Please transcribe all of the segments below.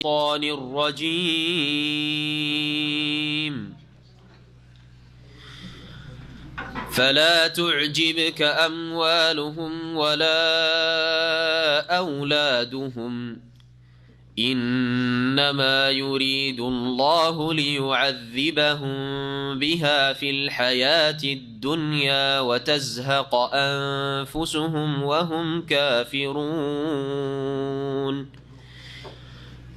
الشيطان الرجيم فلا تعجبك أموالهم ولا أولادهم إنما يريد الله ليعذبهم بها في الحياة الدنيا وتزهق أنفسهم وهم كافرون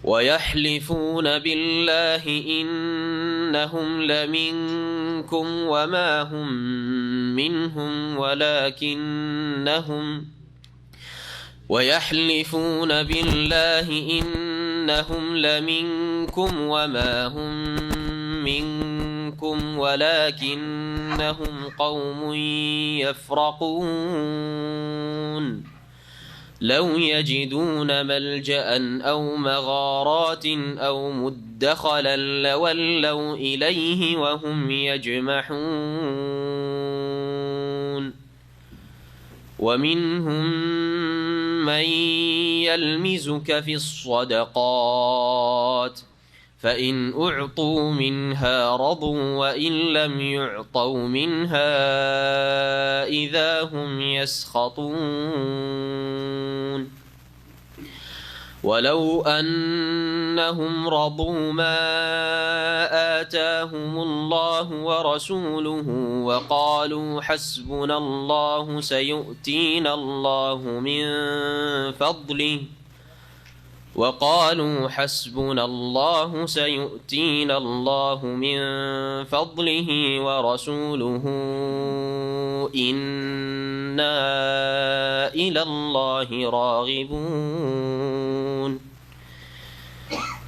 ويحلفون بالله إنهم لمنكم وما هم منهم ويحلفون بالله إنهم لمنكم وما هم منكم ولكنهم قوم يفرقون لو يجدون ملجأ أو مغارات أو مدخلا لولوا إليه وهم يجمحون ومنهم من يلمزك في الصدقات فإن أعطوا منها رضوا وإن لم يعطوا منها إذا هم يسخطون ولو أنهم رضوا ما آتاهم الله ورسوله وقالوا حسبنا الله سيؤتينا الله من فضله ورسوله إنا إلى الله راغبون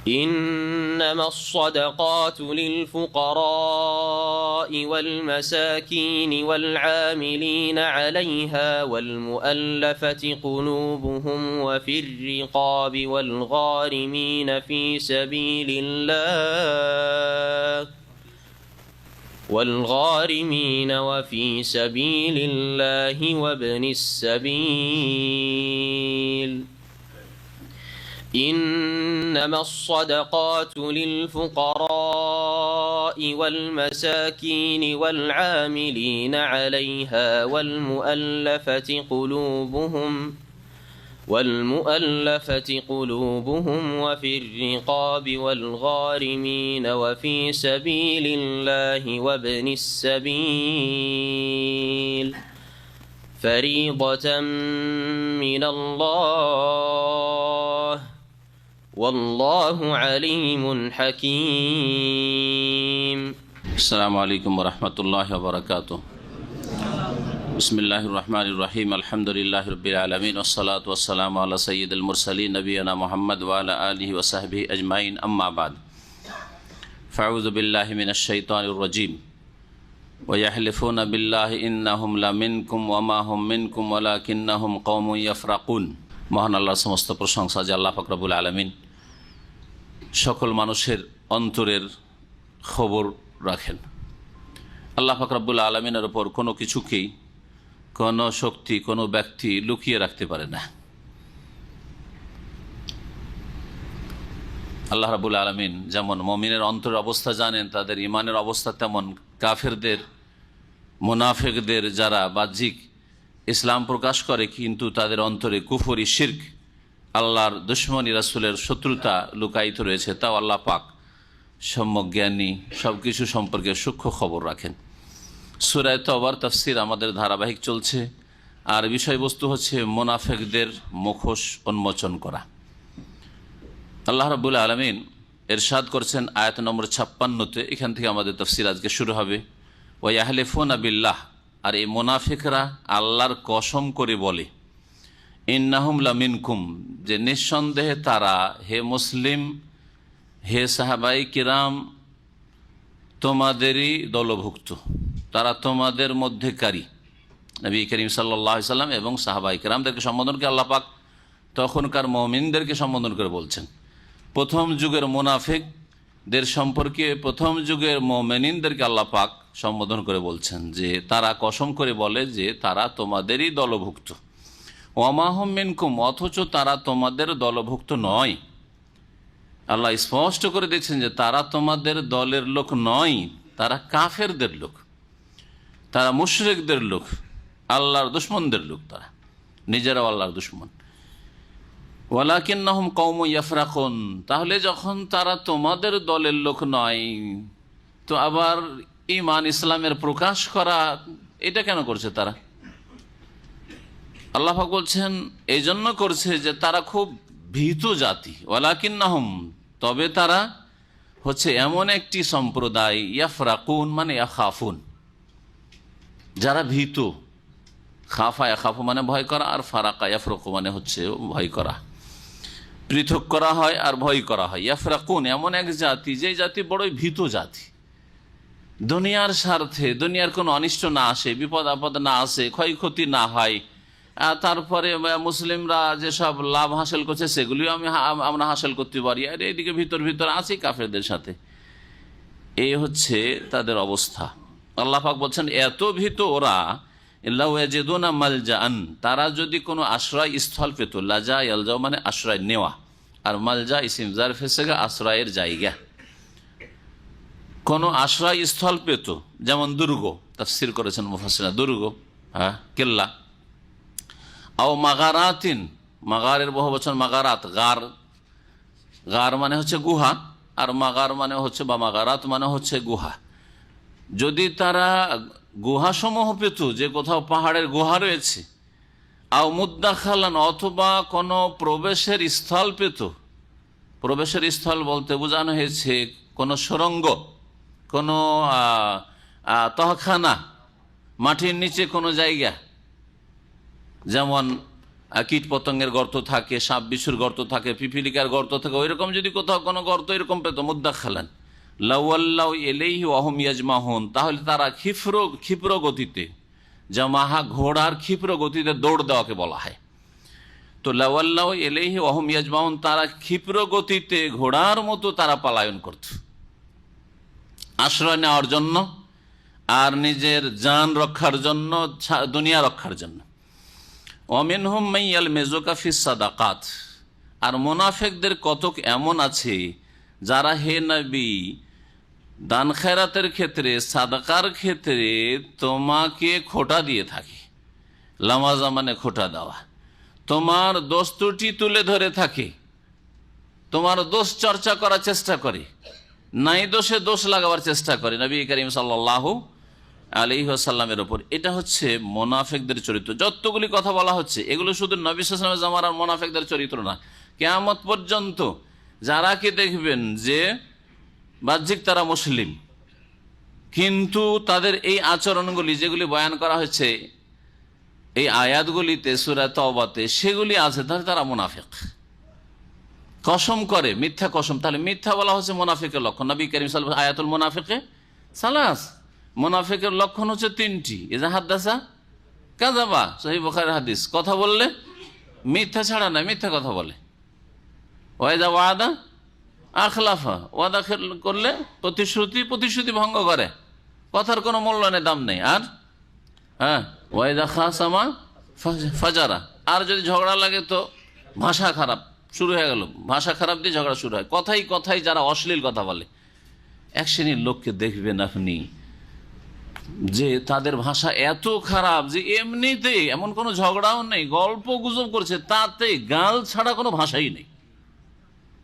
إنما الصدقات للفقراء والمساكين والعاملين عليها والمؤلفة قلوبهم وفي الرقاب والغارمين في سبيل الله وابن السبيل إنما الصدقات للفقراء والمساكين والعاملين عليها والمؤلفة قلوبهم وفي الرقاب والغارمين وفي سبيل الله وابن السبيل فريضة من الله والله عليم حكيم. السلام عليكم ورحمة الله وبركاته. بسم الله الرحمن الرحيم الحمد لله رب العالمين والصلاة والسلام على سيد المرسلين نبينا محمد وعلى آله وصحبه أجمعين أما بعد فأعوذ بالله من الشيطان الرجيم ويحلفون بالله إنهم لمنكم وما هم منكم ولكنهم قوم يفرقون। মহান আল্লাহর সমস্ত প্রশংসা যে আল্লাহ পাক রব্বুল আলামিন সকল মানুষের অন্তরের খবর রাখেন। আল্লাহ পাক রব্বুল আলামিনের উপর কোনো কিছুকেই কোনো শক্তি কোনো ব্যক্তি লুকিয়ে রাখতে পারে না। আল্লাহ রাব্বুল আলামিন যেমন মুমিনের অন্তরের অবস্থা জানেন, তাদের ইমানের অবস্থা তেমন কাফেরদের, মুনাফিকদের যারা বাহ্যিক ইসলাম প্রকাশ করে কিন্তু তাদের অন্তরে কুফরি, শিরক, আল্লাহর দুশমনী, রাসূলের শত্রুতা লুকায়িত রয়েছে, তাও আল্লাহ পাক সম্যক জ্ঞানী, সব কিছু সম্পর্কে সূক্ষ্ম খবর রাখেন। সূরা তাওবার তাফসীর আমাদের ধারাবাহিক চলছে, আর বিষয়বস্তু হচ্ছে মুনাফিকদের মুখোশ উন্মোচন করা। আল্লাহ রাব্বুল আলামিন ইরশাদ করছেন আয়াত নম্বর 56-তে, এখান থেকে আমাদের তাফসীর আজকে শুরু হবে। ওয়া ইয়াহলিফুনা বিল্লাহ, আর এই মুনাফিকরা আল্লাহর কসম করে বলে, ইন্নাহুম লামিনকুম, যে নিঃসন্দেহে তারা, হে মুসলিম, হে সাহাবাই কিরাম, তোমাদেরই দলভুক্ত, তারা তোমাদের মধ্যেকারী। নবী করিম সাল্লাল্লাহু আলাইহি সাল্লাম এবং সাহাবাই কিরামদেরকে সম্বোধন করে আল্লাহ পাক তখনকার মুমিনদেরকে সম্বোধন করে বলছেন। প্রথম যুগের মুনাফিকদের সম্পর্কে প্রথম যুগের মুমিনদেরকে আল্লাহ পাক সম্বোধন করে বলছেন যে তারা কসম করে বলে যে তারা তোমাদেরই দলভুক্ত। ওয়া মা হুম মিনকুম, অথচ তারা তোমাদের দলভুক্ত নয়। আল্লাহ স্পষ্ট করে দিচ্ছেন যে তারা তোমাদের দলের লোক নয়, তারা কাফেরদের লোক, তারা মুশরিকদের লোক, আল্লাহর দুশমনদের লোক, তারা নিজেরাও আল্লাহর দুশমন। ওয়ালাকিন্নাহুম কওমুন ইয়াফরাকুন, তাহলে যখন তারা তোমাদের দলের লোক নয়, তো আবার ঈমান ইসলামের প্রকাশ করা এটা কেন করছে তারা? আল্লাহ পাক বলছেন এই জন্য করছে যে তারা খুব ভীত জাতি। ওয়ালাকিন্নাহুম, তবে তারা হচ্ছে এমন একটি সম্প্রদায়, ইয়াফরাকুন মানে ইয়াখাফুন, যারা ভীত। খাফা ইয়াখাফু মানে ভয় করা, আর ফারাকা ইয়াফরাকু মানে হচ্ছে ভয় করা, পৃথক করা হয় আর ভয় করা হয়। ইয়াফরাকুন এমন এক জাতি, যে জাতি বড়ই ভীত জাতি। দুনিয়ার স্বার্থে, দুনিয়ার কোনো অনিষ্ট না আসে, বিপদ আপদ না আসে, ক্ষয়ক্ষতি না হয়, তারপরে মুসলিমরা যেসব লাভ হাসিল করছে সেগুলিও আমরা হাসিল করতে পারি, আর এইদিকে ভিতর ভিতর আছি কাফেরদের সাথে। এই হচ্ছে তাদের অবস্থা। আল্লাহ পাক বলছেন এত ভীত ওরা, ইল্লাহু ইয়াজিদুনা মালজাআন, তারা যদি কোনো আশ্রয় স্থল পেত, লাজা ইয়ালজাউ মানে আশ্রয় নেওয়া, আর মালজা ইসিম জারফ হিসেবে আশ্রয়ের জায়গা, কোনো আশ্রয় স্থল পেত, যেমন দুর্গ, তাফসীর করেছেন মুফাসসিররা, দুর্গ, হ্যাঁ, কেল্লা। আও মাগারাতিন, মাগারের বহু বচন মাগারাত, গার, গার মানে হচ্ছে গুহা, আর মাগার মানে হচ্ছে বা মাগারাত মানে হচ্ছে গুহা। যদি তারা গুহাসমূহ পেত, যে কোথাও পাহাড়ের গুহা রয়েছে, আও মুদ্দাখালান, অথবা কোনো প্রবেশের স্থল পেত। প্রবেশের স্থল বলতে বোঝানো হয়েছে কোনো সুড়ঙ্গ, কোনো তহখানা, মাটির নিচে কোনো জায়গা, যেমন কীট পতঙ্গের গর্ত থাকে, সাপ বিছুর গর্ত থাকে, পিপিলিকার গর্ত থাকে, ওইরকম যদি কোথাও কোনো গর্ত এরকম পেত, মুদ্দাখালান, লাওয়াল্লাউ ইলাইহি ওয়া হুম ইয়াজমাহুন, তাহলে তারা ক্ষিপ্র গতিতে, জামাহা ঘোড়ার ক্ষিপ্র গতিতে দৌড় দেওয়াকে বলা হয়। তো লাওয়াল্লাউ ইলাইহি ওয়া হুম ইয়াজমাহুন, তারা ক্ষিপ্র গতিতে ঘোড়ার মতো তারা পলায়ন করত আশ্রয় নেওয়ার জন্য, আর নিজের জান রক্ষার জন্য, দুনিয়া রক্ষার জন্য। ওয়ামিনহুম মান ইয়ালমিজুকা ফিস সাদাকাত, আর মুনাফিকদের কতক এমন আছে যারা হে নবী দান খেরাতের ক্ষেত্রে, সাদাকার ক্ষেত্রে তোমাকে খোটা দিয়ে থাকে। লামাজা মানে খোটা দেওয়া, তোমার দোষ ত্রুটি তুলে ধরে থাকে, তোমার দোষ চর্চা করার চেষ্টা করে, নাই দোষে দোষ লাগাবার চেষ্টা করে নবী করিম সাল্লাল্লাহু আলাইহি ওয়াসাল্লামের ওপর। এটা হচ্ছে মুনাফিকদের চরিত্র। যতগুলি কথা বলা হচ্ছে এগুলো শুধু নবী সাল্লাল্লাহু আলাইহি ওয়াসাল্লামের জামানার মুনাফিকদের চরিত্র না, কিয়ামত পর্যন্ত যারা কি দেখবেন যে বাহ্যিক তারা মুসলিম, কিন্তু তাদের এই আচরণগুলি যেগুলি বয়ান করা হয়েছে এই আয়াতগুলিতে, সূরা তাওবাতে, সেগুলি আছে, তাহলে তারা মুনাফিক। কসম করে, মিথ্যা কসম, তাহলে মিথ্যা বলা হচ্ছে মুনাফিকের লক্ষণ। নবী করিম সাল্লাল্লাহু আলাইহি ওয়াসাল্লাম আয়াতুল মুনাফিকে সালাস, মুনাফিকের লক্ষণ হচ্ছে তিনটি। ইজা হাদ্দাসা কাযাবা, সহিহ বুখারীর হাদিস, কথা বললে মিথ্যা ছাড়া না, মিথ্যা কথা বলে। ওয়াইদা ওয়াদা আখলাফা, ওয়াদা করলে প্রতিশ্রুতি ভঙ্গ করে, কথার কোনো মূল্য নেই, দাম নেই। আর হ্যাঁ, ওয়াইদা খাসামা ফাজারা, আর যদি ঝগড়া লাগে তো ভাষা খারাপ শুরু হয়ে গেল, ভাষা খারাপ দিয়ে ঝগড়া শুরু হয়। কথাই কথাই যারা অশ্লীল কথা বলে, এক শ্রেণীর লোককে দেখবেন আপনি যে তাদের ভাষা এত খারাপ যে এমনিতে এমন কোনো ঝগড়াও নেই, গল্প গুজব করছে, তাতে গাল ছাড়া কোনো ভাষাই নেই।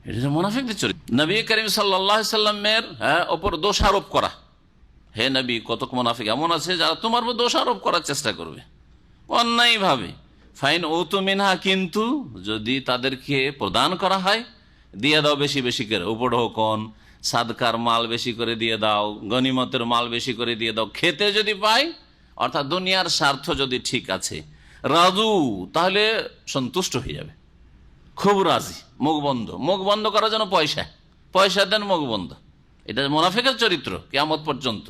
এটা মুনাফিকদের চরিত্র। নবী করিম সাল্লাল্লাহু আলাইহি সাল্লামের ওপর দোষ আরোপ করা, হে নবী কতক মুনাফিক এমন আছে যারা তোমার উপর দোষ আরোপ করার চেষ্টা করবে অন্যায়ভাবে। ফাইন উতু মিনহা, কিন্তু যদি তাদেরকে প্রদান করা হয়, দিয়ে দাও বেশি বেশি করে, উপঢৌকন সাদকার মাল বেশি করে দিয়ে দাও, গনিমতের মাল বেশি করে দিয়ে দাও, খেতে যদি পাই, অর্থাৎ দুনিয়ার স্বার্থ যদি ঠিক আছে, রাজু, তাহলে সন্তুষ্ট হয়ে যাবে, খুব রাজি। মুখ বন্ধ করার জন্য পয়সা দেন, মুখ বন্ধ। এটা মুনাফিকের চরিত্র কিয়ামত পর্যন্ত।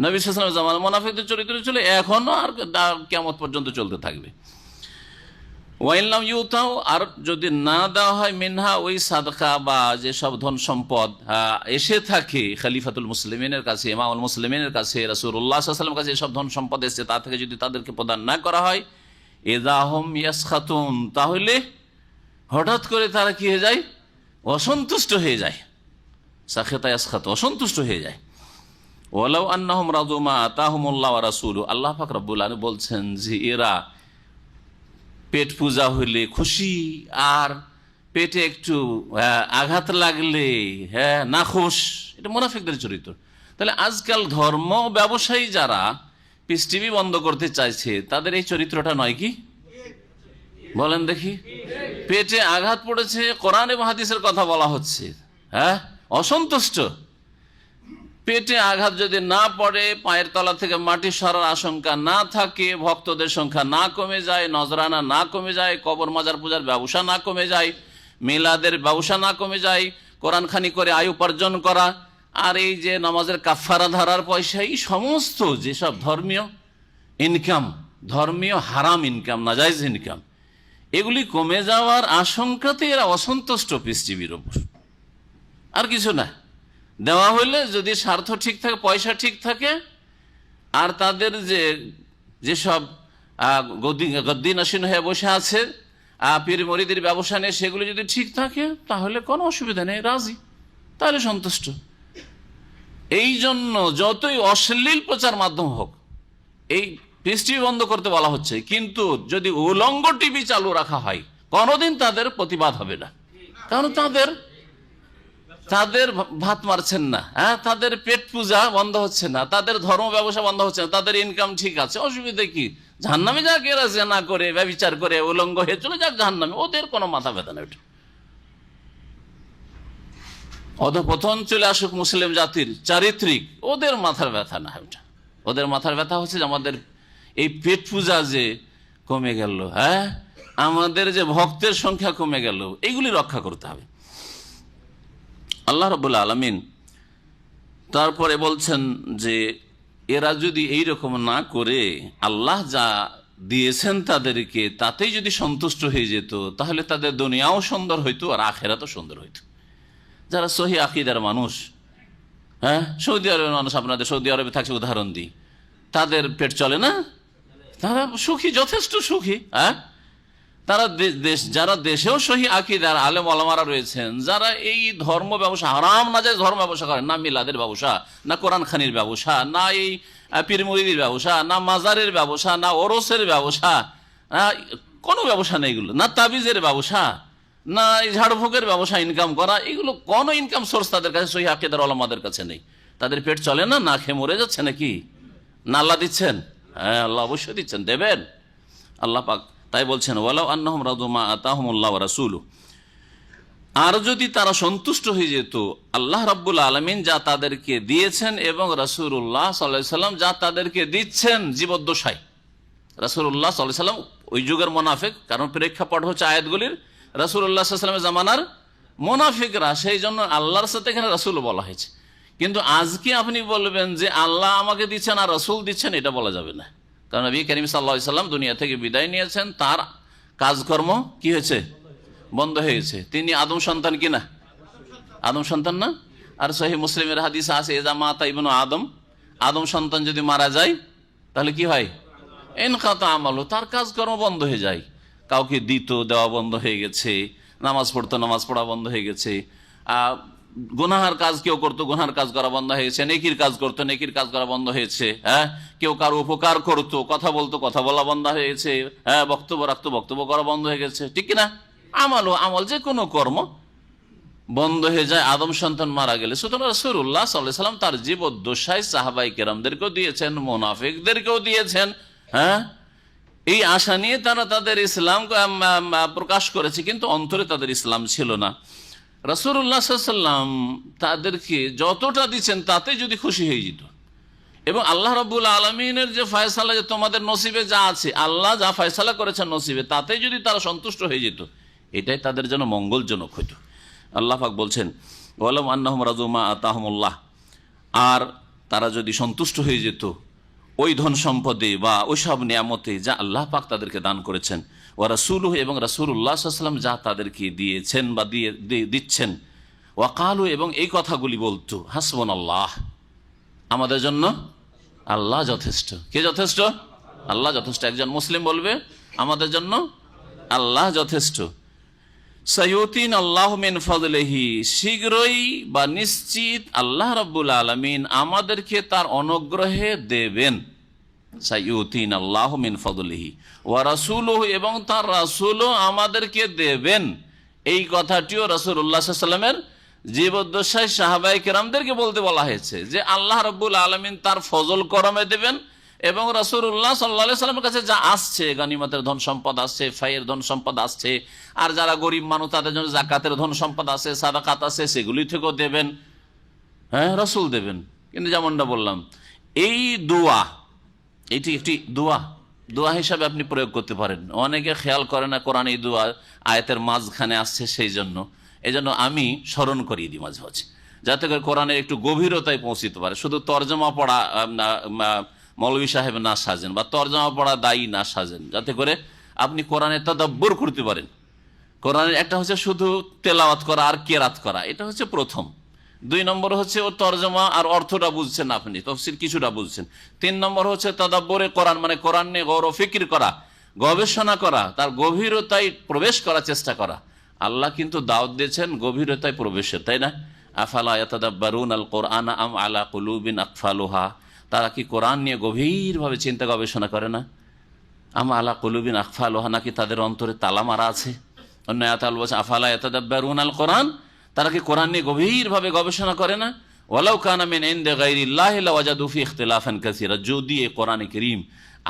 নবী সাল্লাল্লাহু আলাইহি ওয়াসাল্লাম জামানার মুনাফিকদের চরিত্র ছিল, এখনো আর কিয়ামত পর্যন্ত চলতে থাকবে। ওয়াইল্লাম ইউতাও, আর যদি না দেওয়া হয় মিনহা, ওই সাদকা বা যেসব ধন সম্পদ এসে থাকে খলিফাতুল মুসলিমিনের কাছে, ইমামুল মুসলিমিনের কাছে, রাসূলুল্লাহ সাল্লাল্লাহু আলাইহি ওয়াসাল্লামের কাছে, এসব ধন সম্পদ এসেছে, তা থেকে যদি তাদেরকে প্রদান না করা হয়, ইযা হুম ইয়াসখাতুন, তাহলে হঠাৎ করে তারা কি হয়ে যায়, অসন্তুষ্ট হয়ে যায়, সাখেতা ইয়াসখাত, অসন্তুষ্ট হয়ে যায়। ওয়ালাউ আন্নাহুম রাদু মা আতাহুমুল্লাহ ওয়া রাসূলু, আল্লাহ পাক রব্বুল আলামিন বলছেন যে এরা পেট পূজা হইলে খুশি, আর পেটে একটু আঘাত লাগলে নাখুশ, এটা মুনাফিকদের চরিত্র। তাহলে আজকাল ধর্ম ব্যবসায়ী যারা পিস টিভি বন্ধ করতে চাইছে, তাদের এই চরিত্রটা নয় কি? বলেন দেখি। পেটে আঘাত পড়েছে, কোরআন এবং হাদিসের কথা বলা হচ্ছে, অসন্তুষ্ট। পেটে আঘাত যদি না পড়ে, পায়ের তলা থেকে মাটি সরার আশঙ্কা না থাকে, ভক্তদের সংখ্যা না কমে যায়, নজরানা না কমে যায়, কবর মাজার পূজার ব্যবসা না কমে যায়, মিলাদের ব্যবসা না কমে যায়, কোরআন খানি করে আয় উপার্জন করা, আর এই যে নামাজের কাফারা ধারার পয়সা, এই সমস্ত যেসব ধর্মীয় ইনকাম, ধর্মীয় হারাম ইনকাম, নাজায়েজ ইনকাম, এগুলি কমে যাওয়ার আশঙ্কাতে এরা অসন্তুষ্ট পিস টিভির ওপর, আর কিছু না। দেওয়া হইলে যদি স্বার্থ ঠিক থাকে, পয়সা ঠিক থাকে, আর তাদের যেসব গদ্দি নাসীন হয়ে বসে আছে পীর মরিদের ব্যবসা নিয়ে, সেগুলি যদি ঠিক থাকে তাহলে কোনো অসুবিধা নেই, রাজি, তাহলে সন্তুষ্ট। এই জন্য যতই অশ্লীল প্রচার মাধ্যম হোক, এই পিস টিভি বন্ধ করতে বলা হচ্ছে, কিন্তু যদি উলঙ্গ টিভি চালু রাখা হয় কোনোদিন তাদের প্রতিবাদ হবে না, কারণ তাদের ভাত মারছেন না, তাদের পেট পূজা বন্ধ হচ্ছে না, তাদের ধর্ম ব্যবসা বন্ধ হচ্ছে না, তাদের ইনকাম ঠিক আছে, অসুবিধা কি? জাহান্নামে যাক, এরা জেনা করে, ব্যভিচার করে, উলঙ্গ হয়ে চলে যাক জাহান্নামে, ওদের কোনো মাথা ব্যথা নেই। ওটা অধঃপতন চলে আসুক মুসলিম জাতির চারিত্রিক, ওদের মাথার ব্যথা না। ওটা ওদের মাথার ব্যথা হচ্ছে যে আমাদের এই পেট পূজা যে কমে গেল, আমাদের যে ভক্তের সংখ্যা কমে গেল, এইগুলি রক্ষা করতে হবে। আল্লাহ রাব্বুল আলামিন তারপরে বলছেন যে এরা যদি এইরকম না করে আল্লাহ যা দিয়েছেন তাদেরকে তাতেই যদি সন্তুষ্ট হয়ে যেত, তাহলে তাদের দুনিয়াও সুন্দর হইতো আর আখিরাতও সুন্দর হইতো। যারা সহি আকীদার মানুষ, সৌদি আরবের মানুষ, আপনাদের সৌদি আরবে থাকছে উদাহরণ দিই, তাদের পেট চলে না, তারা সুখী, যথেষ্ট সুখী। তারা যারা দেশেও সহি আকীদার আলেম ওলামারা রয়েছেন, যারা এই ধর্ম ব্যবসা, হারাম নাজায়েজ ধর্ম ব্যবসা করেন, না মিলাদের ব্যবসা, না কোরআন খানির ব্যবসা, না এই পীর মুরিদির ব্যবসা, না মাজারের ব্যবসা, না ওরসের ব্যবসা, কোনো ব্যবসা নেই এগুলো, না তাবিজের ব্যবসা, না এই ঝাড়ফুঁকের ব্যবসা, ইনকাম করা, এগুলো কোনো ইনকাম সোর্স তাদের কাছে, সহি আকীদার ওলামাদের কাছে নেই। তাদের পেট চলে না, না খেয়ে মরে যাচ্ছে নাকি? না আল্লাহ দিচ্ছেন? হ্যাঁ, আল্লাহ অবশ্যই দিচ্ছেন, দেবেন আল্লাহ পাক। তাই বলছেন ওয়ালাউ আন্নাহুম রাদু মা আতাহুমুল্লাহ ওয়া রাসূলুহু, আর যদি তারা সন্তুষ্ট হয়ে যেত আল্লাহ রাব্বুল আলামিন যা তাদেরকে দিয়েছেন এবং রাসূলুল্লাহ সাল্লাল্লাহু আলাইহি সাল্লাম যা তাদেরকে দিচ্ছেন জীবদ্দশায়। রাসূলুল্লাহ সাল্লাল্লাহু আলাইহি সাল্লাম ওই যুগের মুনাফিক, কারণ প্রেক্ষাপট হচ্ছে আয়াতগুলির রাসূলুল্লাহ সাল্লাল্লাহু আলাইহি সাল্লামের জামানার মুনাফিকরা, সেই জন্য আল্লাহর সাথে এখানে রাসূল বলা হয়েছে। কিন্তু আজকে আপনি বলবেন যে আল্লাহ আমাকে দিচ্ছেন আর রাসূল দিচ্ছেন, এটা বলা যাবে না, কারণ নবী করিম সাল্লাল্লাহু আলাইহি সাল্লাম দুনিয়া থেকে বিদায় নিয়েছেন, তার কাজকর্ম কি হয়েছে? বন্ধ হয়েছে। তিনি আদম সন্তান কিনা? আদম সন্তান না? আর সহিহ মুসলিমের হাদিস আছে ইযা মাতা ইবনু আদম, আদম সন্তান যদি মারা যায় তাহলে কি হয়? ইনকাতা আমালু, তার কাজকর্ম বন্ধ হয়ে যায়। কাউকে দিত, দেওয়া বন্ধ হয়ে গেছে, নামাজ পড়তো, নামাজ পড়া বন্ধ হয়ে গেছে, গুনাহার কাজ কেউ করতো, গুনাহার কাজ করা বন্ধ হয়েছে, নেকির কাজ করতো, নেকির কাজ করা বন্ধ হয়েছে, কেউ কারো উপকার করতো, কথা বলতো, কথা বলা বন্ধ হয়েছে, বক্তব্য রাখতো, বক্তব্য করা বন্ধ হয়ে গেছে, ঠিক কিনা? আমল যে কোনো কর্ম বন্ধ হয়ে যায় আদম সন্তান মারা গেলে। সুতরাং রাসূলুল্লাহ সাল্লাল্লাহু আলাইহি সাল্লাম তার জীবদ্দশায় সাহাবায়ে কেরামদেরকেও দিয়েছেন, মুনাফিকদেরকেও দিয়েছেন। এই আশা নিয়ে তারা তাদের ইসলাম প্রকাশ করেছে, কিন্তু অন্তরে তাদের ইসলাম ছিল না। রাসূলুল্লাহ সাল্লাল্লাহু আলাইহি সাল্লাম তাদেরকে যতটা দিচ্ছেন তাতে যদি খুশি হয়ে যেত, এবং আল্লাহ রাব্বুল আলামিনের যে ফয়সালা, যে তোমাদের নসিবে যা আছে, আল্লাহ যা ফয়সালা করেছেন নসিবে, তাতে যদি তারা সন্তুষ্ট হয়ে যেত, এটাই তাদের জন্য মঙ্গলজনক হইত। আল্লাহ পাক বলছেন ওয়ালাউ আন্নাহুম রাদু মা আতাহুমুল্লাহ, আর তারা যদি সন্তুষ্ট হয়ে যেত ওই ধন সম্পদে বা ওই সব নিয়ামতে যা আল্লাহ পাক তাদেরকে দান করেছেন, ওয়া রাসূলুহু, এবং রাসূলুল্লাহ সাল্লাল্লাহু আলাইহি ওয়াসাল্লাম যা তাদেরকে দিয়েছেন বা দিচ্ছেন, ওয়া ক্বালু, এবং এই কথাগুলি বলতো হাসবুনাল্লাহ, আমাদের জন্য আল্লাহ যথেষ্ট। কে যথেষ্ট? আল্লাহ যথেষ্ট। একজন মুসলিম বলবে আমাদের জন্য আল্লাহ যথেষ্ট। সাইয়ুতিন আল্লাহু মিন ফাদলিহি, শীঘ্রই বা নিশ্চিত আল্লাহ রাব্বুল আলামিন আমাদেরকে তার অনুগ্রহে দেবেন। সাইয়ুতিন আল্লাহু মিন ফাদলিহি ওয়া রাসূলুহু, এবং তার রাসূলও আমাদেরকে দেবেন। এই কথাটিও রাসূলুল্লাহ সাল্লাল্লাহু আলাইহি ওয়াসাল্লামের জীবদ্দশায় সাহাবায়ে কেরামদেরকে বলতে বলা হয়েছে যে আল্লাহ রাব্বুল আলামিন তার ফজল করমে দেবেন, এবং রাসূলুল্লাহ সাল্লাল্লাহু আলাইহি ওয়াসাল্লামের কাছে যা আসছে, গনিমতের ধন সম্পদ আসছে, ফাইয়ের ধন সম্পদ আসছে, আর যারা গরিব মানুষ তাদের জন্য যাকাতের ধন সম্পদ আছে, সাদাকাত আছে, সেগুলি থেকেও দেবেন। হ্যাঁ, রাসূল দেবেন। কিন্তু যেমনটা বললাম, এই দোয়া, এটি একটি দোয়া হিসাবে আপনি প্রয়োগ করতে পারেন। অনেকে খেয়াল করে না কোরআন এই দোয়া আয়াতের মাঝখানে আসছে, সেই জন্য আমি স্মরণ করিয়ে দিই মাঝে মাঝে, যাতে করে কোরআনের একটু গভীরতায় পৌঁছিতে পারে। শুধু তর্জমা পড়া মৌলভী সাহেব না সাজেন, বা তর্জমা পড়া দায়ী না সাজেন, যাতে করে আপনি কোরআনের তাদাব্বুর করতে পারেন। কোরআনের একটা হচ্ছে শুধু তেলাওয়াত করা আর কেরাত করা, এটা হচ্ছে প্রথম। 2 নম্বর হচ্ছে ও তর্জমা আর অর্থটা বুঝছেন, আপনি তাফসীর কিছুটা বুঝছেন। 3 নম্বর হচ্ছে তাদাব্বুরে কোরআন, মানে কোরআন নিয়ে গৌর ফিকির করা, গবেষণা করা, তার গভীরতায় প্রবেশ করার চেষ্টা করা। আল্লাহ কিন্তু দাওয়াত দিয়েছেন গভীরতায় প্রবেশের, তাই না? আফালা ইয়াতাদাব্বারুন আল কোরআন আম আলা কুলুবিন আকফালুহা, তারা কি কোরআন নিয়ে গভীরভাবে চিন্তা গবেষণা করে না? আম আলা কুলুবিন আকফালুহা, নাকি তাদের অন্তরে তালা মারা আছে? অন্য আয়াতে আল্লাহ বলছে আফালা ইয়াতাদাব্বারুন আল কোরআন, তারা কি কোরআন নিয়ে গভীরভাবে গবেষণা করে না? ওয়ালাউ কানা মিন ইনদি গায়রিল্লাহি লাওয়াজাদু ফি ইখতিলাফান কাসীরা, যদি এই কোরআনে কারীম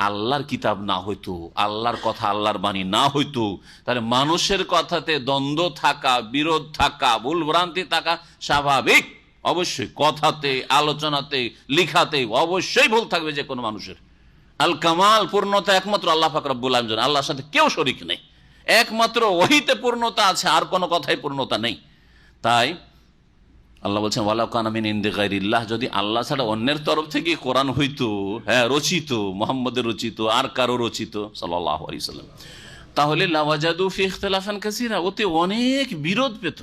আল্লাহর কিতাব না হইতো, আল্লাহর কথা, আল্লাহর বাণী না হইতো, তাহলে মানুষের কথাতে দ্বন্দ্ব থাকা, বিরোধ থাকা, ভুল ভ্রান্তি থাকা স্বাভাবিক। অবশ্যই কথাতে, আলোচনাতে, লিখাতে অবশ্যই ভুল থাকবে যে কোনো মানুষের। আল কামাল, পূর্ণতা একমাত্র আল্লাহ পাক রব্বুল আলামিন, আল্লাহর সাথে কেউ শরীক নেই। একমাত্র ওহীতে পূর্ণতা আছে, আর কোনো কথায় পূর্ণতা নেই। তাই আল্লাহ বলছেন ওয়ালাউ কানা মিন ইনদি গায়রিল্লাহ, যদি আল্লাহ ছাড়া অন্যের তরফ থেকে কোরআন হইতো, হ্যাঁ রচিত, মুহাম্মদের রচিত, আর কারো রচিত সাল্লাল্লাহু আলাইহি ওয়াসাল্লাম, তাহলে লাওয়াজাদু ফি ইখতিলাফান কাসীরা, ওতে অনেক বিরোধ পেত,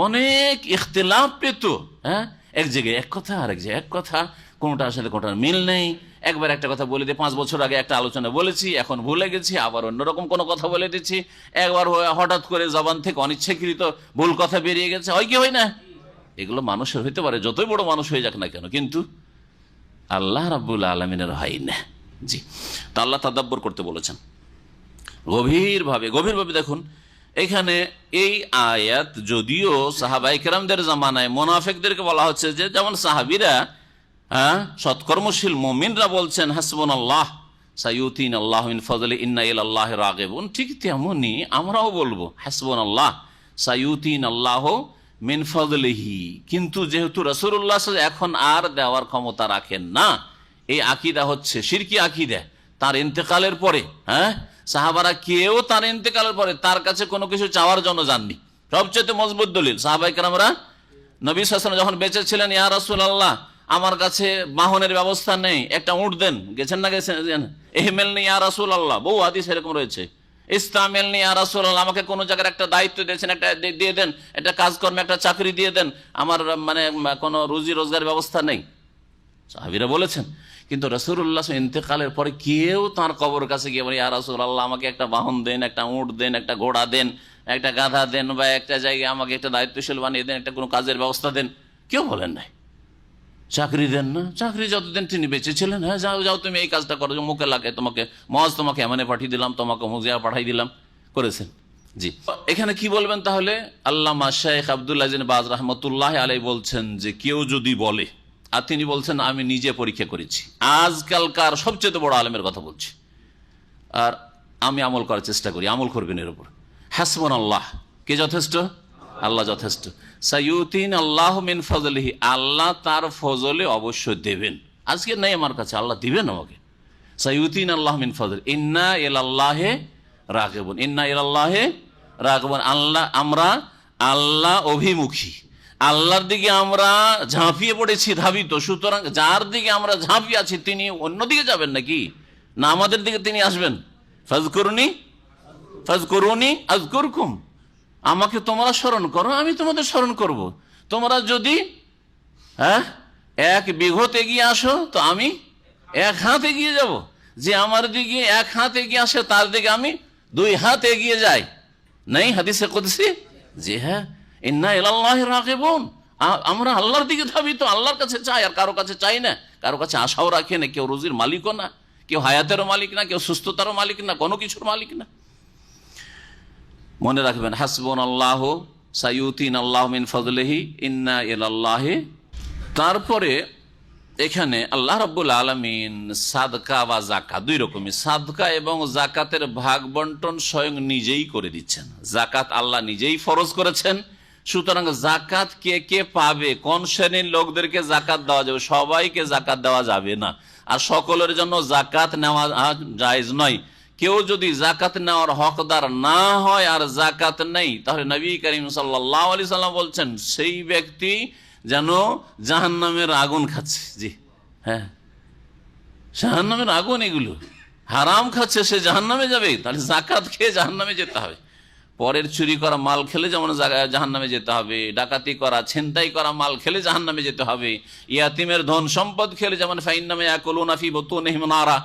অনেক ইখতিলাফ পেত। হ্যাঁ, এক জায়গায় এক কথা, আর এক জায়গায় এক কথা, কোনটার সাথে কোনটার মিল নেই। একবার একটা কথা বলে দিয়ে 5 বছর আগে একটা আলোচনা বলেছি, এখন ভুলে গেছি, আবার অন্যরকম কোনো কথা বলে দিচ্ছি। একবার হঠাৎ করে জবান থেকে অনিচ্ছাকৃত ভুল কথা বেরিয়ে গেছে, হয় কি হয় না? এগুলো মানুষের হইতে পারে, যতই বড় মানুষ হয়ে যাক না কেন, কিন্তু আল্লাহ রাব্বুল আলামিনের হয় না। জি, তা আল্লাহ তাদাব্বুর করতে বলেছেন গভীরভাবে। দেখুন এখানে এই আয়াত, যদিও সাহাবায়ে কেরামদের জামানায় মুনাফিকদেরকে বলা হচ্ছে, যে যেমন সাহাবীরা, হ্যাঁ, সৎকর্মশীল মুমিনরা বলছেন হাসবুনাল্লাহ সাইয়ুতিন আল্লাহু মিন ফাদলি ইন্না ইলাল্লাহি রাগিবুন, ঠিক তেমনি আমরাও বলবো হাসবুনাল্লাহ সাইয়ুতিন আল্লাহু মিন ফাদলিহি। কিন্তু যেহেতু রাসূলুল্লাহ এখন আর দেওয়ার ক্ষমতা রাখেন না, এই আকীদা হচ্ছে শিরকি আকীদা। তার ইন্তেকালের পরে, হ্যাঁ, সাহাবারা কেউ তার ইন্তেকালের পরে তার কাছে কোনো কিছু চাওয়ার জন্য যাননি। সবচেয়ে মজবুত দলিল, সাহাবায়ে কেরামরা নবী সাল্লাল্লাহু আলাইহি ওয়াসাল্লাম যখন বেঁচে ছিলেন, ইয়া রাসূলুল্লাহ আমার কাছে বাহনের ব্যবস্থা নেই, একটা উট দেন, গেছেন না গেছেন? ইহমিলনি ইয়া রাসূলুল্লাহ, বহু হাদিস এরকম রয়েছে। ইস্তামিলনি ইয়া রাসূলুল্লাহ, আমাকে কোনো জায়গার একটা দায়িত্ব দিয়েছেন, একটা দিয়ে দেন, একটা কাজকর্মে একটা চাকরি দিয়ে দেন, আমার মানে কোনো রুজি রোজগার ব্যবস্থা নেই, সাহাবীরা বলেছেন। কিন্তু রাসূলুল্লাহ ইন্তেকালের পরে কেউ তার কবর কাছে গিয়ে বলে ইয়া রাসূলুল্লাহ আমাকে একটা বাহন দেন, একটা উট দেন, একটা ঘোড়া দেন, একটা গাধা দেন, বা একটা জায়গায় আমাকে একটা দায়িত্বশীল বানিয়ে দেন, একটা কোনো কাজের ব্যবস্থা দেন, কেউ বলেন নাই। চাকরি দেন না, চাকরি যতদিন তিনি বেঁচে ছিলেন, হ্যাঁ যাও যাও তুমি এই কাজটা করো, মুখে লাগে তোমাকে মজ, তোমাকে এমনে পাঠিয়ে দিলাম, তোমাকে মুজিয়া পাঠাই দিলাম, করেছেন। জি, এখানে কি বলবেন তাহলে? আল্লামা শাইখ আব্দুল্লাহ ইবনে বাজ রাহমাতুল্লাহ আলাইহি বলছেন যে কেউ যদি বলে, আর তিনি বলছেন আমি নিজে পরীক্ষা করেছি, আজকালকার সবচেয়ে বড় আলেমের কথা বলছি, আর আমি আমল করার চেষ্টা করি, আমল করবেন এর উপর। হাসবুনাল্লাহ, কে যথেষ্ট? আল্লাহ যথেষ্ট। সাইয়ুতিন আল্লাহু মিন ফাদলিহি, আল্লাহ তার ফজলে অবশ্যই দেবেন। আজকে নেই আমার কাছে, আল্লাহ দিবেন আমাকে। সাইয়ুতিন আল্লাহু মিন ফাদলি ইন্না ইলাল্লাহি রাগিবুন, ইন্না ইলাল্লাহি রাগিবুন, আমরা আল্লাহ অভিমুখী, আল্লাহর দিকে আমরা ঝাঁপিয়ে পড়েছি, ধাবিত। সুতরাং যার দিকে আমরা ঝাঁপিয়ে আছি তিনি অন্যদিকে যাবেন নাকি? না, আমাদের দিকে তিনি আসবেন। ফাজকুরুনি আযকুরকুম, আমাকে তোমরা স্মরণ করো, আমি তোমাদের স্মরণ করব। তোমরা যদি এক বিঘত এগিয়ে আসো তো আমি 1 হাত এগিয়ে যাব। যে আমার দিকে 1 হাত এগিয়ে আসে তার দিকে আমি 2 হাত এগিয়ে যাই। নেই হাদিসে কুদসি? জি হ্যাঁ, ইন্না ইলাল্লাহি রাগিবুন, আমরা আল্লাহর দিকে ধাবিত, আল্লাহর কাছে চাই, আর কারো কাছে চাই না, কারো কাছে আশাও রাখে না। কেউ রুজির মালিকও না, কেউ হায়াতেরও মালিক না, কেউ সুস্থতারও মালিক না, কোনো কিছুর মালিক না। মনে রাখবেন, হাসবুনাল্লাহু সাইয়ুতিনাল্লাহু মিন ফাদলিহি ইন্না ইলাল্লাহি। তারপরে এখানে আল্লাহ রাব্বুল আলামিন সাদকা বা যাকাত, দুই রকমের, সাদকা এবং যাকাতের ভাগ বন্টন স্বয়ং নিজেই করে দিচ্ছেন। যাকাত আল্লাহ নিজেই ফরজ করেছেন, সুতরাং যাকাত কে কে পাবে, কোন শ্রেণীর লোকদেরকে যাকাত দেওয়া যাবে, সবাইকে যাকাত দেওয়া যাবে না, আর সকলের জন্য যাকাত নেওয়া জায়েজ নয়। কেউ যদি যাকাত নেওয়ার হকদার না হয় আর যাকাত নেই, তাহলে নবী করিম সাল্লাল্লাহু আলাইহি সাল্লাম বলছেন সেই ব্যক্তি যেন জাহান্নামের আগুন খাচ্ছে। জি হ্যাঁ, জাহান্নামের আগুন, এগুলো হারাম খাচ্ছে, সে জাহান্নামে যাবে। তাহলে যাকাত খেয়ে জাহান্নামে যেতে হবে। পরের চুরি করা মাল খেলে যেমন জাহান্নামে যেতে হবে, ডাকাতি করা, ছিনতাই করা মাল খেলে জাহান্নামে যেতে হবে, ইয়াতিমের ধন সম্পদ খেলে যেমন ফাইন্নামা ইয়াকুলুনা ফি বুতুনিহিম নারা,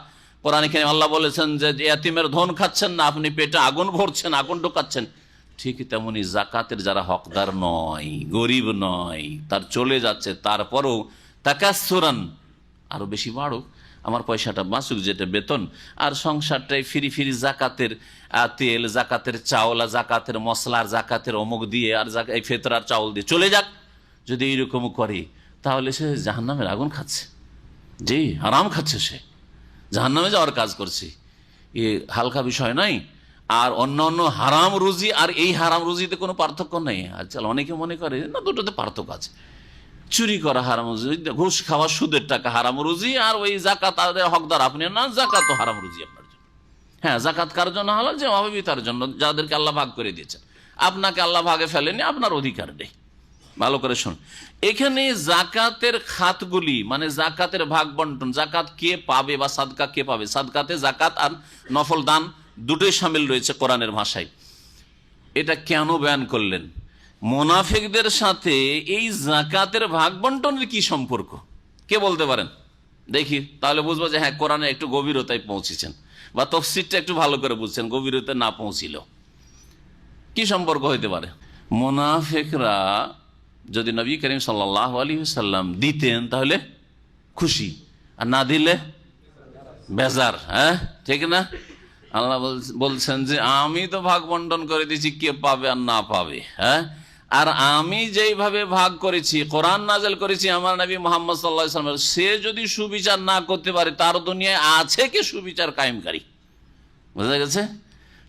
কোরআনে কারীমে আল্লাহ বলেছেন যে ইয়াতিমের ধন খাচ্ছেন না, আপনি পেটে আগুন ভরছেন, আগুন ঢোকাচ্ছেন। ঠিক তেমনি যাকাতের যারা হকদার নয়, গরিব নয়, তার চলে যাচ্ছে, তারপরেও তাকাসসুরান, আরো বেশি বাড়ুক, আমার পয়সাটা বাঁচুক, যেটা বেতন, আর সংসারটাই ফিরি ফিরি জাকাতের তেল, জাকাতের চাউল, জাকাতের মশলার, জাকাতের অমুক দিয়ে, আর এই ফেতরার চাউল দিয়ে চলে যাক। যদি এইরকম করে তাহলে সে জাহান্নামের আগুন খাচ্ছে, জি হারাম খাচ্ছে, সে জাহান্নামে যাওয়ার কাজ করছে। এ হালকা বিষয় নয়। আর অন্য অন্য হারাম রুজি আর এই হারাম রুজিতে কোনো পার্থক্য নেই। আজকাল অনেকে মনে করে না, দুটোতে পার্থক্য আছে। চুরি করা হারাম রুজি, ঘুষ খাওয়া, সুদের টাকা হারাম রুজি, আর ওই জাকাত হকদার আপনি না, জাকাত তো হারাম রুজি আপনার জন্য। হ্যাঁ, জাকাত কার জন্য হালাল? যে অভাবী তার জন্য, যাদেরকে আল্লাহ ভাগ করে দিয়েছেন। আপনাকে আল্লাহ ভাগে ফেলেনি, আপনার অধিকার নেই। ভালো করে শুন, এখানে জাকাতের খাতগুলি, মানে জাকাতের ভাগ বন্টন, জাকাত কে পাবে বা সাদকা কে পাবে, সাদকাতে জাকাত আর নফল দান দুটোই শামিল রয়েছে কোরআনের ভাষায়। এটা কেন বয়ান করলেন? মুনাফিকদের সাথে এই জাকাতের ভাগ বন্টনের কি সম্পর্ক, কে বলতে পারেন? দেখি, তাহলে বুঝবো যে হ্যাঁ কোরআনে একটু গভীরতায় পৌঁছেছেন, বা তফসিরটা একটু ভালো করে বুঝছেন, গভীরতা না পৌঁছিল। কি সম্পর্ক হইতে পারে? মুনাফিকরা যদি নবী করিম সাল্লাল্লাহু আলাইহি ওয়াসাল্লাম দিতেন তাহলে খুশি, আর না দিলে বেজার। হ্যাঁ ঠিক না? আল্লাহ বলছেন যে আমি তো ভাগ বন্টন করে দিয়েছি, কে পাবে আর না পাবে। হ্যাঁ, আর আমি যেইভাবে ভাগ করেছি, কোরআন নাযিল করেছি আমার নবী মুহাম্মদ সাল্লাল্লাহু আলাইহি ওয়াসাল্লাম, সে যদি সুবিচার না করতে পারে, তার দুনিয়ায় আছে কে সুবিচার কায়েমকারী? বুঝা গেছে?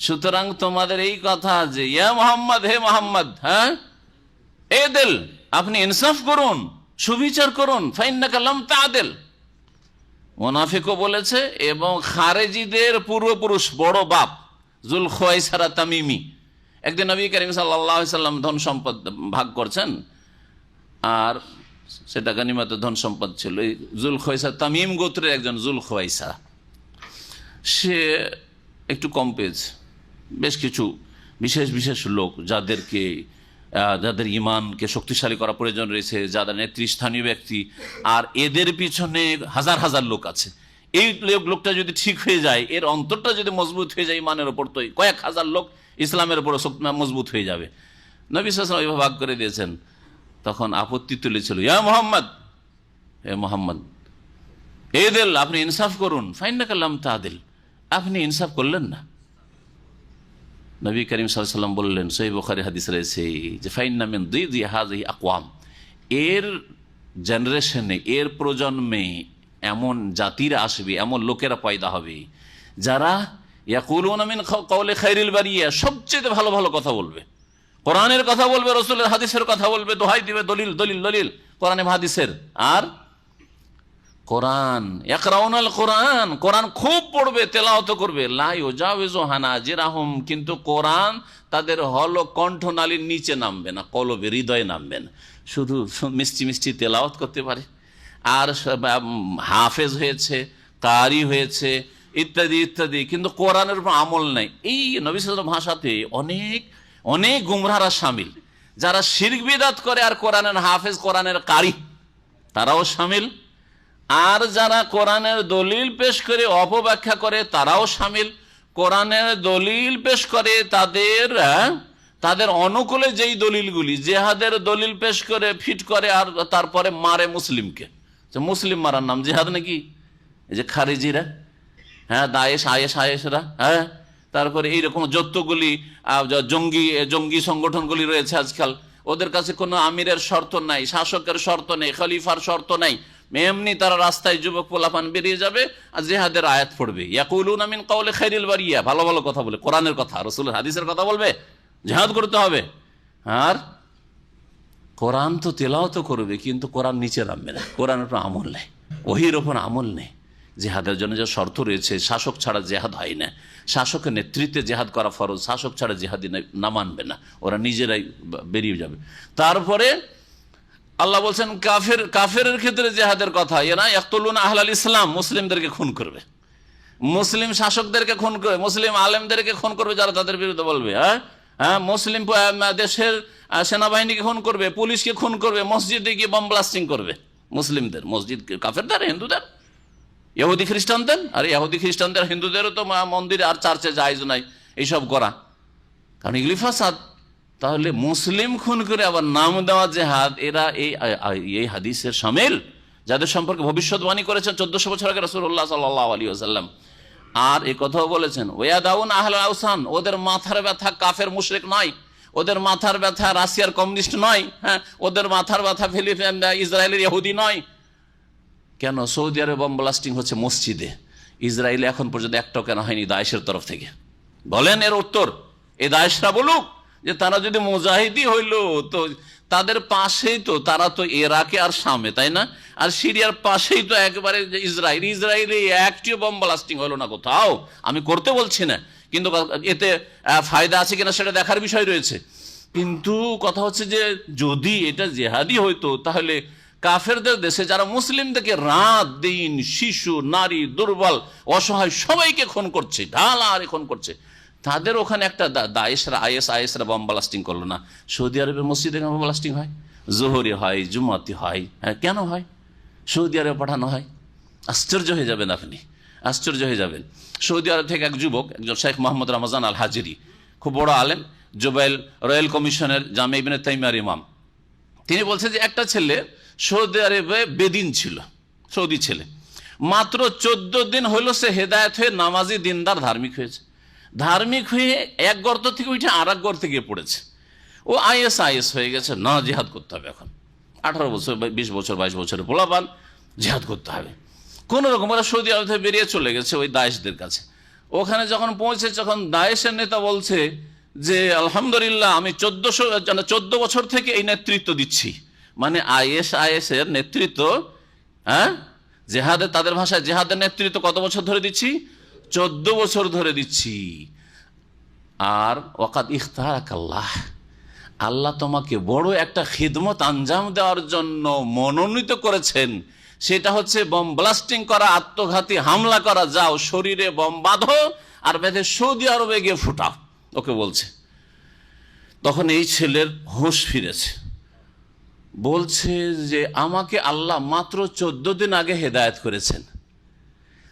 সুতরাং তোমাদের এই কথা যে ইয়া মুহাম্মদ, হে মুহাম্মদ, হ্যাঁ এদেল, আপনি ইনসাফ করুন, সুবিচার করুন, ফাইন্নাকা লাম তাদেল। মুনাফিকও বলেছে, এবং খারেজিদের পূর্বপুরুষ বড় বাপ যুল খুয়াইসারা তামিমি, একদিন নবী করিম সাল্লাল্লাহু আলাইহি ওয়াসাল্লাম ধন সম্পদ ভাগ করছেন, আর সেটা গনিমতের ধন সম্পদ ছিল। যুল খুয়াইসারা তামিম গোত্রের একজন যুল খুয়াইসারা, সে একটু কম পেয়েছে। বেশ কিছু বিশেষ বিশেষ লোক যাদের ইমানকে শক্তিশালী করা প্রয়োজন রয়েছে, যাদের নেতৃস্থানীয় ব্যক্তি, আর এদের পিছনে হাজার হাজার লোক আছে। এই লোকটা যদি ঠিক হয়ে যায়, এর অন্তরটা যদি মজবুত হয়ে যায় ইমানের ওপর, তো কয়েক হাজার লোক ইসলামের উপর মজবুত হয়ে যাবে। নবী সাল্লাল্লাহু আলাইহি ওয়াসাল্লাম ভাগ করে দিয়েছেন। তখন আপত্তি তুলেছিল, ইয়া মুহাম্মদ, হে মুহাম্মদ, এদেল, আপনি ইনসাফ করুন, ফাইন্নাকা লাম তাদেল, আপনি ইনসাফ করলেন না। নবী করিম সাল্লাল্লাহু আলাইহি ওয়াসাল্লাম বললেন, সহিহ বুখারী হাদিস রয়েছে যে ফাইন্না মিন যিদি হাযিহি আকওয়াম, এর জেনারেশনে, এর প্রজন্মে এমন জাতিরা আসবে, এমন লোকেরা পয়দা হবে, যারা ইয়াকুলুনা মিন কাওলি খায়রিল বারিয়া, সবচেয়ে ভালো ভালো কথা বলবে, কোরআনের কথা বলবে, রাসূলের হাদিসের কথা বলবে, দোহাই দিবে দলিল দলিল দলিল কোরআনে হাদিসের। আর কোরআন ইয়াকরাউনাল কোরআন, কোরআন খুব পড়বে, তেলাওয়াত করবে, লা ইউজাওয়িজু হানাজিরাহুম, কিন্তু কোরআন তাদের কণ্ঠনালীর নিচে নামবে না, কলবে, হৃদয়ে নামবে না। শুধু মিষ্টি মিষ্টি তেলাওয়াত করতে পারে, আর হাফেজ হয়েছে, কারি হয়েছে, ইত্যাদি ইত্যাদি, কিন্তু কোরআনের উপর আমল নাই। এই নবী সাল্লাল্লাহু আলাইহি ওয়াসাল্লাম ভাষাতে অনেক অনেক গুমরাহরা শামিল, যারা শিরক বিদআত করে, আর কোরআনের হাফেজ, কোরআনের কারি, তারাও শামিল। আর যারা কোরআনের দলিল পেশ করে অপব্যাখ্যা করে, তারাও শামিল। কোরআনের দলিল পেশ করে তাদের অনুকূলে যেই দলিলগুলি, জেহাদের দলিল পেশ করে ফিট করে, আর তারপরে মারে মুসলিমকে। মুসলিম মারার নাম জেহাদ নাকি? এই যে খারিজিরা, হ্যাঁ, দায়েশ আয়েসরা, হ্যাঁ, তারপরে এইরকম যতগুলি জঙ্গি সংগঠনগুলি রয়েছে আজকাল, ওদের কাছে কোনো আমিরের শর্ত নাই, শাসকের শর্ত নেই, খলিফার শর্ত নাই, এমনি তারা রাস্তায় যুবক পোলাপান বেরিয়ে যাবে আর জেহাদের আয়াত পড়বে। ইয়াকুলুনা মিন কাওলি খাইরিল বারিয়া, ভালো ভালো কথা বলে, কোরআনের কথা, রাসূলের হাদিসের কথা বলবে, জেহাদ করতে হবে। আর কোরআন তো তেলাওয়াত করবে, কিন্তু কোরআন নিচে নামবে না, কোরআনের উপর আমল নেই, ওহির ওপর আমল নেই। জেহাদের জন্য যে শর্ত রয়েছে, শাসক ছাড়া জেহাদ হয় না, শাসকের নেতৃত্বে জেহাদ করা ফরজ, শাসক ছাড়া জেহাদি না মানবে না, ওরা নিজেরাই বেরিয়ে যাবে। তারপরে আল্লাহ বলছেন কাফেরের ক্ষেত্রে জেহাদের কথা, এরা ইয়াকতুলুনা আহলাল ইসলাম, মুসলিমদেরকে খুন করবে, মুসলিম শাসকদেরকে খুন করবে, মুসলিম আলেমদেরকে খুন করবে যারা তাদের বিরুদ্ধে বলবে, হ্যাঁ, মুসলিম দেশের সেনাবাহিনীকে খুন করবে, পুলিশকে খুন করবে, মসজিদে গিয়ে বম ব্লাস্টিং করবে, মুসলিমদের মসজিদ কাফেরদের, হিন্দুদের, ইহুদি খ্রিস্টানদের। আর ইহুদি খ্রিস্টানদের হিন্দুদেরও তো মন্দিরে আর চার্চে জায়েজ নাই এইসব করা, কারণ এগুলি ফাসাদ। তাহলে মুসলিম খুন করে আবার নাম দেওয়া জেহাদ, এরা এই হাদিসের শামিল, যাদের সম্পর্কে ভবিষ্যৎবাণী করেছেন 1400 বছর আগে রাসূলুল্লাহ সাল্লাল্লাহু আলাইহি ওয়াসাল্লাম। আর এই কথাও বলেছেন ওয়াদাউন আহলাল আওসান, ওদের মাথার ব্যথা কাফের মুশরিক নয়, ওদের মাথার ব্যথা রাশিয়ার কমিউনিস্ট নয়, হ্যাঁ, ওদের মাথার ব্যথা ফিলিপাইন ইসরায়েলের ইহুদি নয়। কেন? সৌদি আরবে বম ব্লাস্টিং হচ্ছে মসজিদে, ইসরায়েলে এখন পর্যন্ত একটাও কেন হয়নি দায়েশের তরফ থেকে? বলেন এর উত্তর। এই দায়েশরা বলুক যে তারা যদি মুজাহিদি হইল, তো তাদের পাশেই তো, তারা তো ইরাকে আর শামে, তাই না? আর সিরিয়ার পাশেই তো একেবারে ইসরায়েলে একটিও বম ব্লাস্টিং হলো না কোথাও। আমি করতে বলছি না, কিন্তু এতে ফায়দা আছে কিনা সেটা দেখার বিষয় রয়েছে। কিন্তু কথা হচ্ছে যে যদি এটা জেহাদি হইতো, তাহলে কাফেরদের দেশে যারা মুসলিমদেরকে রাত দিন, শিশু, নারী, দুর্বল, অসহায় সবাইকে খুন করছে, ঢালাহারে খুন করছে, তাদের ওখানে একটা দায়েশরা আইএসরা বম ব্লাস্টিং করলো না। সৌদি আরবের মসজিদে বম ব্লাস্টিং হয়, জোহরি হয়, জুমাতি হয়, হ্যাঁ, কেন হয়? সৌদি আরবে পাঠানো হয়। আশ্চর্য হয়ে যাবেন আপনি, আশ্চর্য হয়ে যাবেন। সৌদি আরব থেকে এক যুবক, একজন শেখ মোহাম্মদ রমজান আল হাজিরি, খুব বড় আলেম, জুবাইল রয়্যাল কমিশনের জামে ইবনে তাইমিয়ার ইমাম, তিনি বলছেন যে একটা ছেলে সৌদি আরবে বেদিন ছিল, সৌদি ছেলে, মাত্র 14 দিন হলো সে হেদায়েত হয়ে নামাজি, দিনদার, ধার্মিক হয়েছে। ধার্মিক হয়ে এক গর্ত থেকে উঠে আর এক গর্তে গিয়ে পড়েছে। ও আইএস হয়ে গেছে, না জিহাদ করতে হবে। এখন 18 বছর, 20 বছর, 22 বছরের পোলাপান, জিহাদ করতে হবে। কোনো রকম ওরা সৌদি আরব থেকে বেরিয়ে চলে গেছে ওই দায়েশদের কাছে। ওখানে যখন পৌঁছে, যখন দায়েশের নেতা বলছে যে আলহামদুলিল্লাহ আমি 14 বছর থেকে এই নেতৃত্ব দিচ্ছি, মানে আইএস এর নেতৃত্ব, হ্যাঁ, জেহাদের, তাদের ভাষায় জেহাদের নেতৃত্ব কত বছর ধরে দিচ্ছি? 14 বছর ধরে দিচ্ছি। আর ওয়াকাদ ইখতারাকাল্লাহ, আল্লাহ তোমাকে বড় একটা খিদমত আঞ্জাম দেওয়ার জন্য মনোনীত করেছেন, সেটা হচ্ছে বম ব্লাস্টিং করা, আত্মঘাতী হামলা করা। যাও শরীরে বম বাঁধো আর বেঁধে সৌদি আরবে গিয়ে ফুটাও, ওকে বলছে। তখন এই ছেলের হুঁশ ফিরেছে, বলছে যে আমাকে আল্লাহ মাত্র 14 দিন আগে হেদায়েত করেছেন,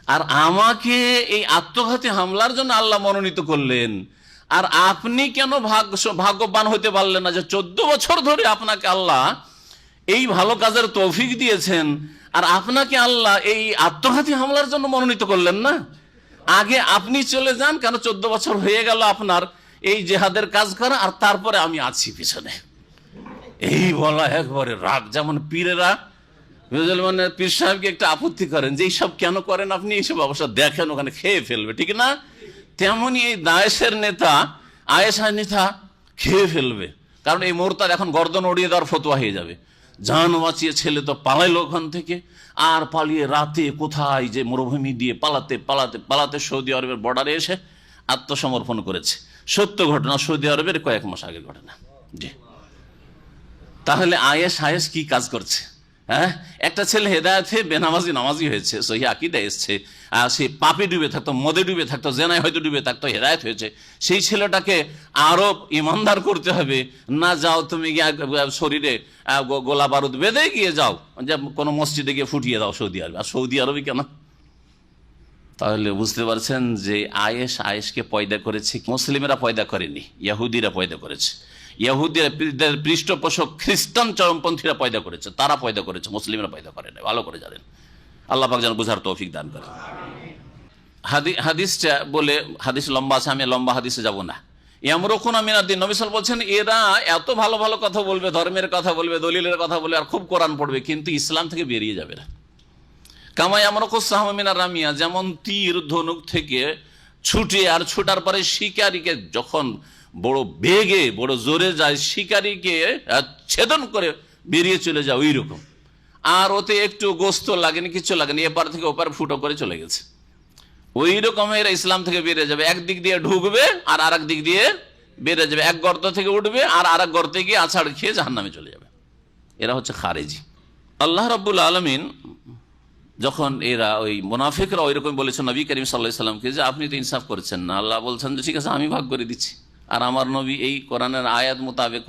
আর আমাকে এই আত্মঘাতী হামলার জন্য আল্লাহ মনোনীত করলেন, আর আপনি কেন ভাগ্যবান হতে পারলেন না যে 14 বছর ধরে আপনাকে আল্লাহ এই ভালো কাজের তৌফিক দিয়েছেন, আর আপনাকে আল্লাহ এই আত্মঘাতী হামলার জন্য মনোনীত করলেন না? আগে আপনি চলে যান, কেন 14 বছর হয়ে গেল আপনার এই জেহাদের কাজ করা, আর তারপরে আমি আছি পিছনে। এই বলা একবারে রাগ। যেমন পীরেরা, মানে পীর সাহেবকে একটা আপত্তি করেন যে এইসব কেন করেন আপনি, এইসব অবস্থা দেখেন ওখানে খেয়ে ফেলবে, ঠিক না? তেমনি এই দায়েশের নেতা, আয়েশার নেতা খেয়ে ফেলবে, কারণ এই মোরতাদ এখন গর্দন উড়িয়ে দেওয়ার ফতোয়া হয়ে যাবে। জান বাঁচিয়ে ছেলে তো পালাইলো ওখান থেকে, আর পালিয়ে রাতে কোথায় যে মরুভূমি দিয়ে পালাতে পালাতে পালাতে সৌদি আরবের বর্ডারে এসে আত্মসমর্পণ করেছে। সত্য ঘটনা, সৌদি আরবের কয়েক মাস আগের ঘটনা। জি, তাহলে আয়েশ কি কাজ করছে? হ্যাঁ, একটা ছেলে হেদায়েত হয়ে বেনামাজি নামাজি হয়েছে, সহি আকীদা এসছে, সে পাপে ডুবে থাকতো, মদে ডুবে থাকতো, জেনায় হয়তো ডুবে থাকতো, হেদায়েত হয়েছে। সেই ছেলেটাকে আরো ইমানদার করতে হবে না? যাও তুমি শরীরে গোলা বারুদ বেঁধে গিয়ে যাও, যে কোনো মসজিদে গিয়ে ফুটিয়ে দাও সৌদি আরবে। আর সৌদি আরবে কেন? তাহলে বুঝতে পারছেন যে আয়েশকে পয়দা করেছে মুসলিমেরা পয়দা করেনি, ইহুদিরা পয়দা করেছে। ইহুদিরা পৃষ্ঠপোষক খ্রিস্টান চরমপন্থীরা পয়দা করেছে, তারা পয়দা করেছে, মুসলিমরা পয়দা করে না। ভালো করে জানেন, আল্লাহ পাক যেন বুঝার তৌফিক দান করে। হাদিসটা বলে, হাদিস লম্বা আছে, আমি লম্বা হাদিসে যাব না। ইয়ামরুকুনা মিনাদ-দ্বীন, নবী সাল্লাল্লাহু আলাইহি ওয়াসাল্লাম বলছেন এরা এত ভালো ভালো কথা বলবে, ধর্মের কথা বলবে, দলিলের কথা বলবে, আর খুব কোরআন পড়বে, কিন্তু ইসলাম থেকে বেরিয়ে যাবে না। কামা ইয়ামরুকুস সাহমু মিনার রামিয়া, যেমন তীর ধনুক থেকে ছুটে আর ছুটার পরে শিকারীকে যখন বড় বেগে বড় জোরে যায়, শিকারীকে ছেদন করে বেরিয়ে চলে যায় ওই রকম। আর ওতে একটু গোস্ত লাগেনি, কিছু লাগেনি, এপার থেকে ওপার ফুটো করে চলে গেছে। ওই রকমের ইসলাম থেকে বেরিয়ে যাবে, একদিক দিয়ে ঢুকবে আর আর এক দিক দিয়ে বেরিয়ে যাবে, এক গর্ত থেকে উঠবে আর আর এক গর্তে গিয়ে আছাড় খেয়ে জাহান্নামে চলে যাবে। এরা হচ্ছে খারেজি। আল্লাহ রাব্বুল আলামিন যখন এরা ওই মুনাফিকরা ওই রকম বলেছেন নবী করিম সাল্লাল্লাহু আলাইহি ওয়াসাল্লামকে যে আপনি তো ইনসাফ করেছেন না, আল্লাহ বলছেন যে ঠিক আছে আমি ভাগ করে দিচ্ছি, আর আমার নবী এই কোরআনের আয়াত মোতাবেক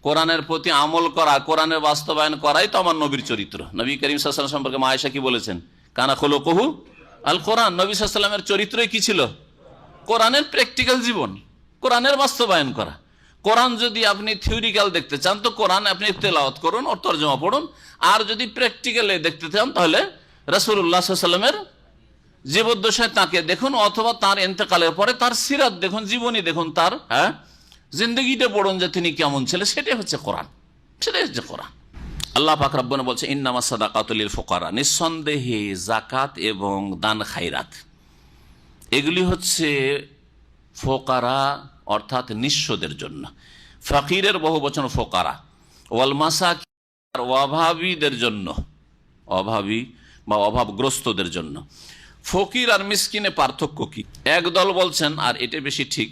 কোরআনের প্রতি আমল করা, কোরআনের বাস্তবায়ন করাই তো আমার নবীর চরিত্র। নবী করিম সাল্লাল্লাহু আলাইহি ওয়াসাল্লাম সম্পর্কে মা আয়েশা কি বলেছেন? কানা খুলুকুহু আল কোরআন। নবী সাল্লাল্লাহু আলাইহি ওয়াসাল্লামের চরিত্রই কি ছিল? কোরআনের প্র্যাকটিক্যাল জীবন, কোরআনের বাস্তবায়ন করা। কোরআন যদি আপনি থিওরিক্যাল দেখতে চান তো কোরআন আপনি তেলাওয়াত করুন ও তরজমা পড়ুন, আর যদি প্র্যাকটিক্যালে দেখতে চান তাহলে রাসূলুল্লাহ সাল্লাল্লাহু আলাইহি ওয়াসাল্লামের জীবদ্দশায় তাকে দেখুন, অথবা তার ইন্তেকালের পরে তার সিরাত দেখুন, জীবনী দেখুন, তার জিন্দগিটা পড়ুন যে তিনি কেমন ছিলেন। সেটাই হচ্ছে কোরআন, সেটাই হচ্ছে কোরআন। আল্লাহ পাক রব্বানা বলছে ইন্নামাস সাদাকাতু লিল ফুকারা, নিঃসন্দেহে যাকাত এবং দান খায়রাত এগুলি হচ্ছে ফোকারা অর্থাৎ নিঃস্বদের জন্য। ফকিরের বহু বচন ফোকারা, ওয়াল মাসাকিন, অভাবীদের জন্য, অভাবী বা অভাবগ্রস্তদের জন্য। ফকির আর মিসকিনে পার্থক্য কি? একদল বলছেন, আর এটা বেশি ঠিক,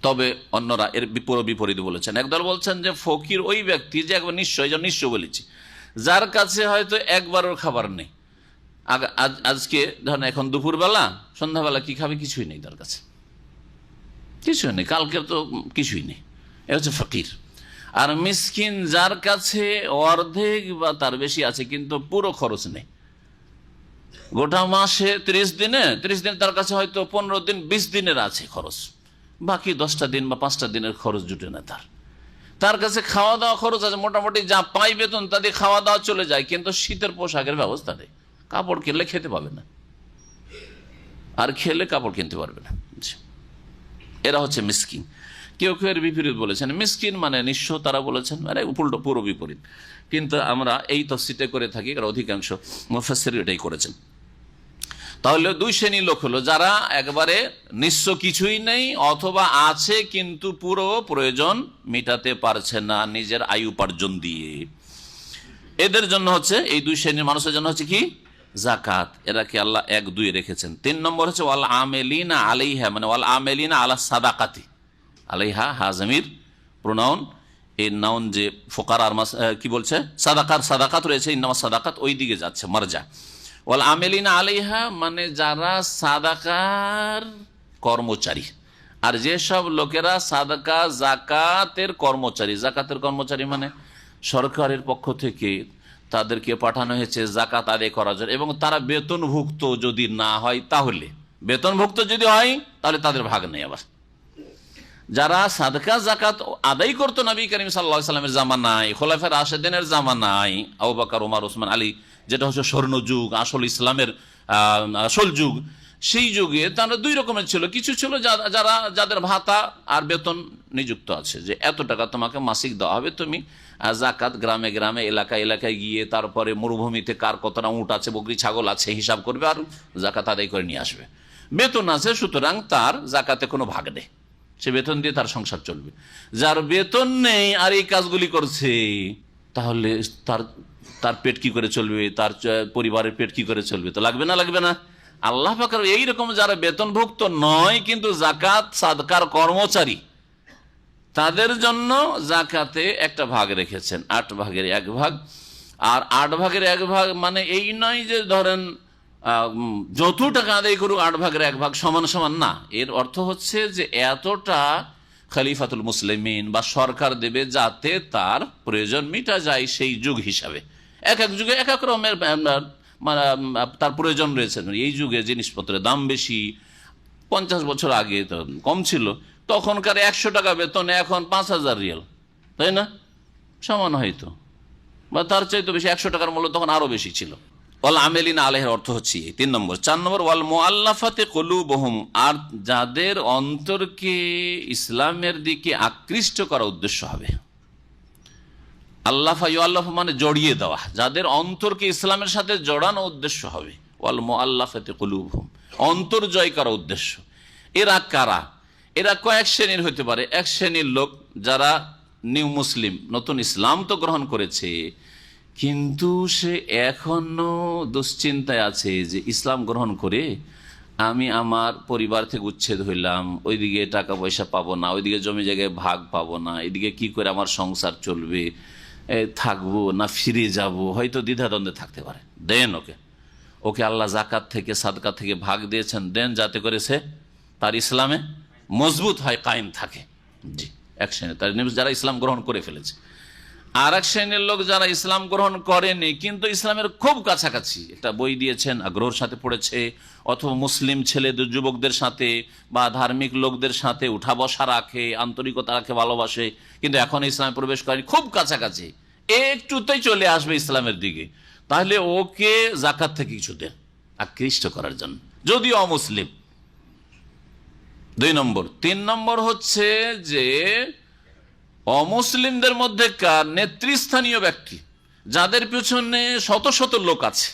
তবে অন্যরা এর পুরো বিপরীত বলেছেন। একদল বলছেন যে ফকির ওই ব্যক্তি যে একবার নিঃস্ব, এই জন্য নিঃস্ব বলেছি, যার কাছে হয়তো একবারের খাবার নেই। আজকে ধরেন এখন দুপুরবেলা সন্ধ্যাবেলা কি খাবে, কিছুই নেই তার কাছে, কিছুই নেই, কালকের তো কিছুই নেই, এ হচ্ছে ফকির। আর মিসকিন যার কাছে অর্ধেক বা তার বেশি আছে কিন্তু পুরো খরচ নেই, গোটা মাসে 30 দিন তার কাছে হয়তো 15 দিন 20 দিনের আছে খরচ, বাকি 10টা দিন বা 5টা দিনের খরচ জুটে না তার কাছে খাওয়া দাওয়া খরচ আছে, মোটামুটি যা পাই বেতন তা দিয়ে খাওয়া দাওয়া চলে যায়, কিন্তু শীতের পোশাকের ব্যবস্থা নেই, কাপড় কিনলে খেতে পাবে না, আর খেলে কাপড় কিনতে পারবে না। এরা হচ্ছে মিসকিন। কেউ কেউ এর বিপরীত বলেছেন, মিসকিন মানে নিঃস্ব, তারা বলেছেন মানে উল্টো, পুরো বিপরীত। কিন্তু আমরা এই তফসিরটা করে থাকি, কারণ অধিকাংশ মুফাসসির এটাই করেছেন। তাহলে দুই শ্রেণীর লোক হলো, যারা একবারে নিঃস্ব, কিছুই নেই, অথবা আছে কিন্তু পুরো প্রয়োজন মেটাতে পারছে না নিজের আয় উপার্জন দিয়ে। এদের জন্য হচ্ছে, এই দুই শ্রেণীর মানুষের জন্য হচ্ছে কি? যাকাত। এরাকে আল্লাহ 1-2 রেখেছেন। 3 নম্বর হচ্ছে ওয়াল আমেলিনা আলাইহা, মানে ওয়াল আমেলিনা আলা সাদাকাতি। আলাইহা হাজামির প্রোনাউন, এই নাউন যে ফোকারার কি বলছে, সাদাকাত রয়েছে, ইন্নামাস সাদাকাত ওই দিকে যাচ্ছে, মারজা। ওয়াল আমেলিনা আলাইহা মানে যারা সাদাকার কর্মচারী, আর যেসব লোকেরা সাদাকা জাকাতের কর্মচারী, জাকাতের কর্মচারী মানে সরকারের পক্ষ থেকে তাদেরকে পাঠানো হয়েছে জাকাত আদায় করার জন্য, এবং তারা বেতনভুক্ত যদি না হয়, তাহলে বেতনভুক্ত যদি হয় তাহলে তাদের ভাগ নেই। আবার যারা সাদকা জাকাত আদায় করতো নবী করিম সাল্লাল্লাহু আলাইহি ওয়াসাল্লামের জামানায়, খোলাফায়ে রাশেদিনের জামানায়, আবু বকর, ওমর, ওসমান, আলী, যেটা হচ্ছে স্বর্ণ যুগ, আসল ইসলামের আসল যুগ, সেই যুগে তারা 2 রকমের ছিল। কিছু ছিল যাদের ভাতা আর বেতন নিযুক্ত আছে, যে এত টাকা তোমাকে মাসিক দেওয়া হবে, তুমি জাকাত গ্রামে গ্রামে এলাকায় গিয়ে তারপরে মরুভূমিতে কার কতটা উট আছে, বকরি, ছাগল আছে হিসাব করবে আর জাকাত আদায় করে নিয়ে আসবে। বেতন আছে, সুতরাং তার জাকাতে কোনো ভাগ নেই, সে বেতন দিয়ে তার সংসার চলবে। যার বেতন নেই আর এই কাজগুলি করছে, তাহলে তার পেট কি করে চলবে, তার পরিবারের পেট কি করে চলবে? তো লাগবে না। আল্লাহ পাক এইরকম যারা বেতনভুক্ত নয় কিন্তু জাকাত সাদকার কর্মচারী, তাদের জন্য জাকাতে একটা ভাগ রেখেছেন, 8 ভাগের 1 ভাগ। আর 8 ভাগের 1 ভাগ মানে এই নয় যে ধরেন যত টাকা আদায় করুক 8 ভাগের 1 ভাগ সমান সমান, না। এর অর্থ হচ্ছে যে এতটা খলিফাতুল মুসলিমিন বা সরকার দেবে যাতে তার প্রয়োজন মিটা যায়, সেই যুগ হিসাবে। এক এক যুগে এক এক রকমের তার প্রয়োজন রয়েছে। এই যুগে জিনিসপত্রের দাম বেশি, 50 বছর আগে তো কম ছিল, তখনকার 100 টাকা বেতনে এখন 5,000 রিয়াল, তাই না? সমান হয়তো, বা তার চাইতে বেশি। 100 টাকার মূল্য তখন আরো বেশি ছিল। ওয়াল আমেলিনা আলাইহির অর্থ হচ্ছে এই 3 নম্বর। 4 নম্বর ওয়াল মুআল্লাফাতি কুলুবুহুম, আর যাদের অন্তরকে ইসলামের দিকে আকৃষ্ট করা উদ্দেশ্য হবে। আল্লাফা ইউআল্লাফ মানে জড়িয়ে দেওয়া, যাদের অন্তরকে ইসলামের সাথে জড়ানো উদ্দেশ্য হবে। ওয়াল মুআল্লাফাতি কুলুবুহুম, অন্তর জয় করা উদ্দেশ্য। এরা কারা? এরা কয়েক শ্রেণীর হতে পারে। এক শ্রেণীর লোক যারা নিউ মুসলিম, নতুন ইসলাম তো গ্রহণ করেছে, কিন্তু সে এখনো দুশ্চিন্তায় আছে যে ইসলাম গ্রহণ করে আমি আমার পরিবার থেকে উচ্ছেদ হইলাম, ওইদিকে টাকা পয়সা পাবো না, ওইদিকে জমি জায়গায় ভাগ পাবো না, এদিকে কি করে আমার সংসার চলবে, থাকবো না ফিরে যাব, হয়তো দ্বিধাদ্বন্দ্বে থাকতে পারে। দেন ওকে আল্লাহ জাকাত থেকে সাদকা থেকে ভাগ দিয়েছেন, দেন যাতে করে সে তার ইসলামে মজবুত হয়, কায়েম থাকে। জি, এক শ্রেণী তার যারা ইসলাম গ্রহণ করে ফেলেছে। আর এক শ্রেণীর লোক যারা ইসলাম গ্রহণ করেনি কিন্তু ইসলামের খুব কাছাকাছি, একটা বই দিয়েছেন, আগ্রহের সাথে পড়েছে, অথবা মুসলিম ছেলেদের যুবকদের সাথে বা ধার্মিক লোকদের সাথে উঠা বসা রাখে, আন্তরিকতা রাখে, ভালোবাসে, কিন্তু এখন ইসলামে প্রবেশ করেনি, খুব কাছাকাছি, একটুতেই চলে আসবে ইসলামের দিকে, তাহলে ওকে জাকাত থেকে কিছু দেন আকৃষ্ট করার জন্য, যদিও অমুসলিম। 2 নম্বর। 3 নম্বর হচ্ছে যে অমুসলিমদের মধ্যে কার নেতৃস্থানীয় ব্যক্তি, যাদের পিছনে শত শত লোক আছে,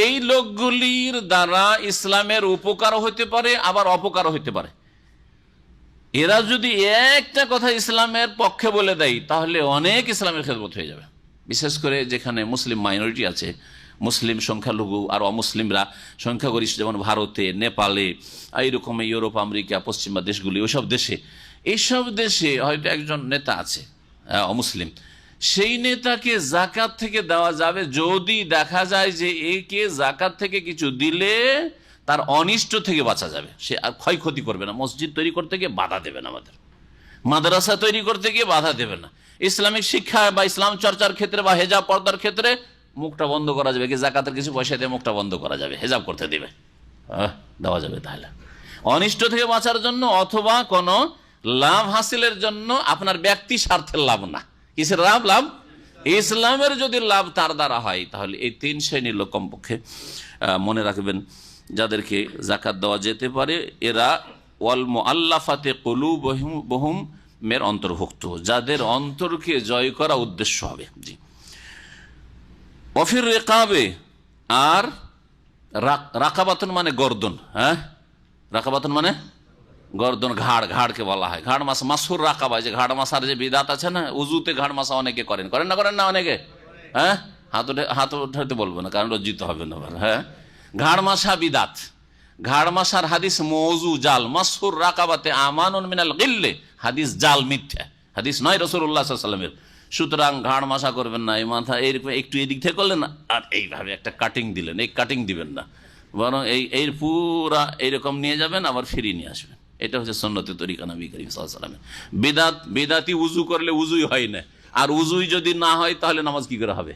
এই লোকগুলির দ্বারা ইসলামের উপকারও হতে পারে আবার অপকারও হতে পারে। এরা যদি একটা কথা ইসলামের পক্ষে বলে দেয় তাহলে অনেক ইসলামের খেদমত হয়ে যাবে। বিশেষ করে যেখানে মুসলিম মাইনরিটি আছে, মুসলিম সংখ্যালঘু আর অমুসলিমরা সংখ্যাগরিষ্ঠ, যেমন ভারতে, নেপালে, এইরকম ইউরোপ, আমেরিকা, পশ্চিমা দেশগুলি, এইসব দেশে হয়তো একজন নেতা আছে অমুসলিম, সেই নেতাকে জাকাত থেকে দেওয়া যাবে যদি দেখা যায় যে একে জাকাত থেকে কিছু দিলে তার অনিষ্ট থেকে বাঁচা যাবে, সে আর ক্ষয়ক্ষতি করবে না, মসজিদ তৈরি করতে গিয়ে বাধা দেবে না, আমাদের মাদ্রাসা তৈরি করতে গিয়ে বাধা দেবে না, ইসলামিক শিক্ষা বা ইসলাম চর্চার ক্ষেত্রে বা হেজাব পর্দার ক্ষেত্রে মুখটা বন্ধ করা যাবে, কি জাকাতের কিছু পয়সা দিয়ে মুখটা বন্ধ করা যাবে, হেজাব করতে দিবে, দেওয়া যাবে। তাহলে অনিষ্ট থেকে বাঁচার জন্য অথবা কোনো লাভ হাসিলের জন্য, আপনার ব্যক্তি স্বার্থের লাভ না, কিসের লাভ? ইসলামের যদি লাভ তার দ্বারা হয়, তাহলে এই 3 শ্রেণীর লোক কমপক্ষে মনে রাখবেন যাদেরকে জাকাত দেওয়া যেতে পারে। এরা ওয়াল মুআল্লাফাতি কুলুবুহুম এর অন্তর্ভুক্ত, যাদের অন্তরকে জয় করা উদ্দেশ্য হবে। জি। ওয়াফির রিকাবে, আর রাকাবাতুন মানে গর্দন, রাকাবাতুন মানে গর্দন, ঘাড়কে বলা হয় ঘাড় মাসা, মাসুর রাকাবা, যে ঘাড় মাসার যে বিদাত আছে না, উজুতে ঘাড় মাসা অনেকে করেন না অনেকে, হাত উঠাতে বলবো না কারণ লজ্জিত হবে না, ঘাড় মাসা বিদাত, ঘাড় মাসার হাদিস মওযু জাল, মাসুর রাকাবাতে আমানুন মিনাল গিল্লে, হাদিস জাল, মিথ্যা হাদিস নয় রাসূলুল্লাহ সাল্লাল্লাহু আলাইহি ওয়াসাল্লামের। সুতরাং ঘাড় মাসা করবেন না, এই মাথা এইরকম একটু এদিক থেকে করলেন আর এইভাবে একটা কাটিং দিলেন, এই কাটিং দিবেন না, বরং এই পুরা এইরকম নিয়ে যাবেন আবার ফিরিয়ে নিয়ে আসবেন। এটা হচ্ছে সুন্নতে তরিকা নবী করিম সাল্লাল্লাহু আলাইহি ওয়াসাল্লামের। বিদাতি উজু করলে উজুই হয় না, আর উজুই যদি না হয় তাহলে নামাজ কি করে হবে?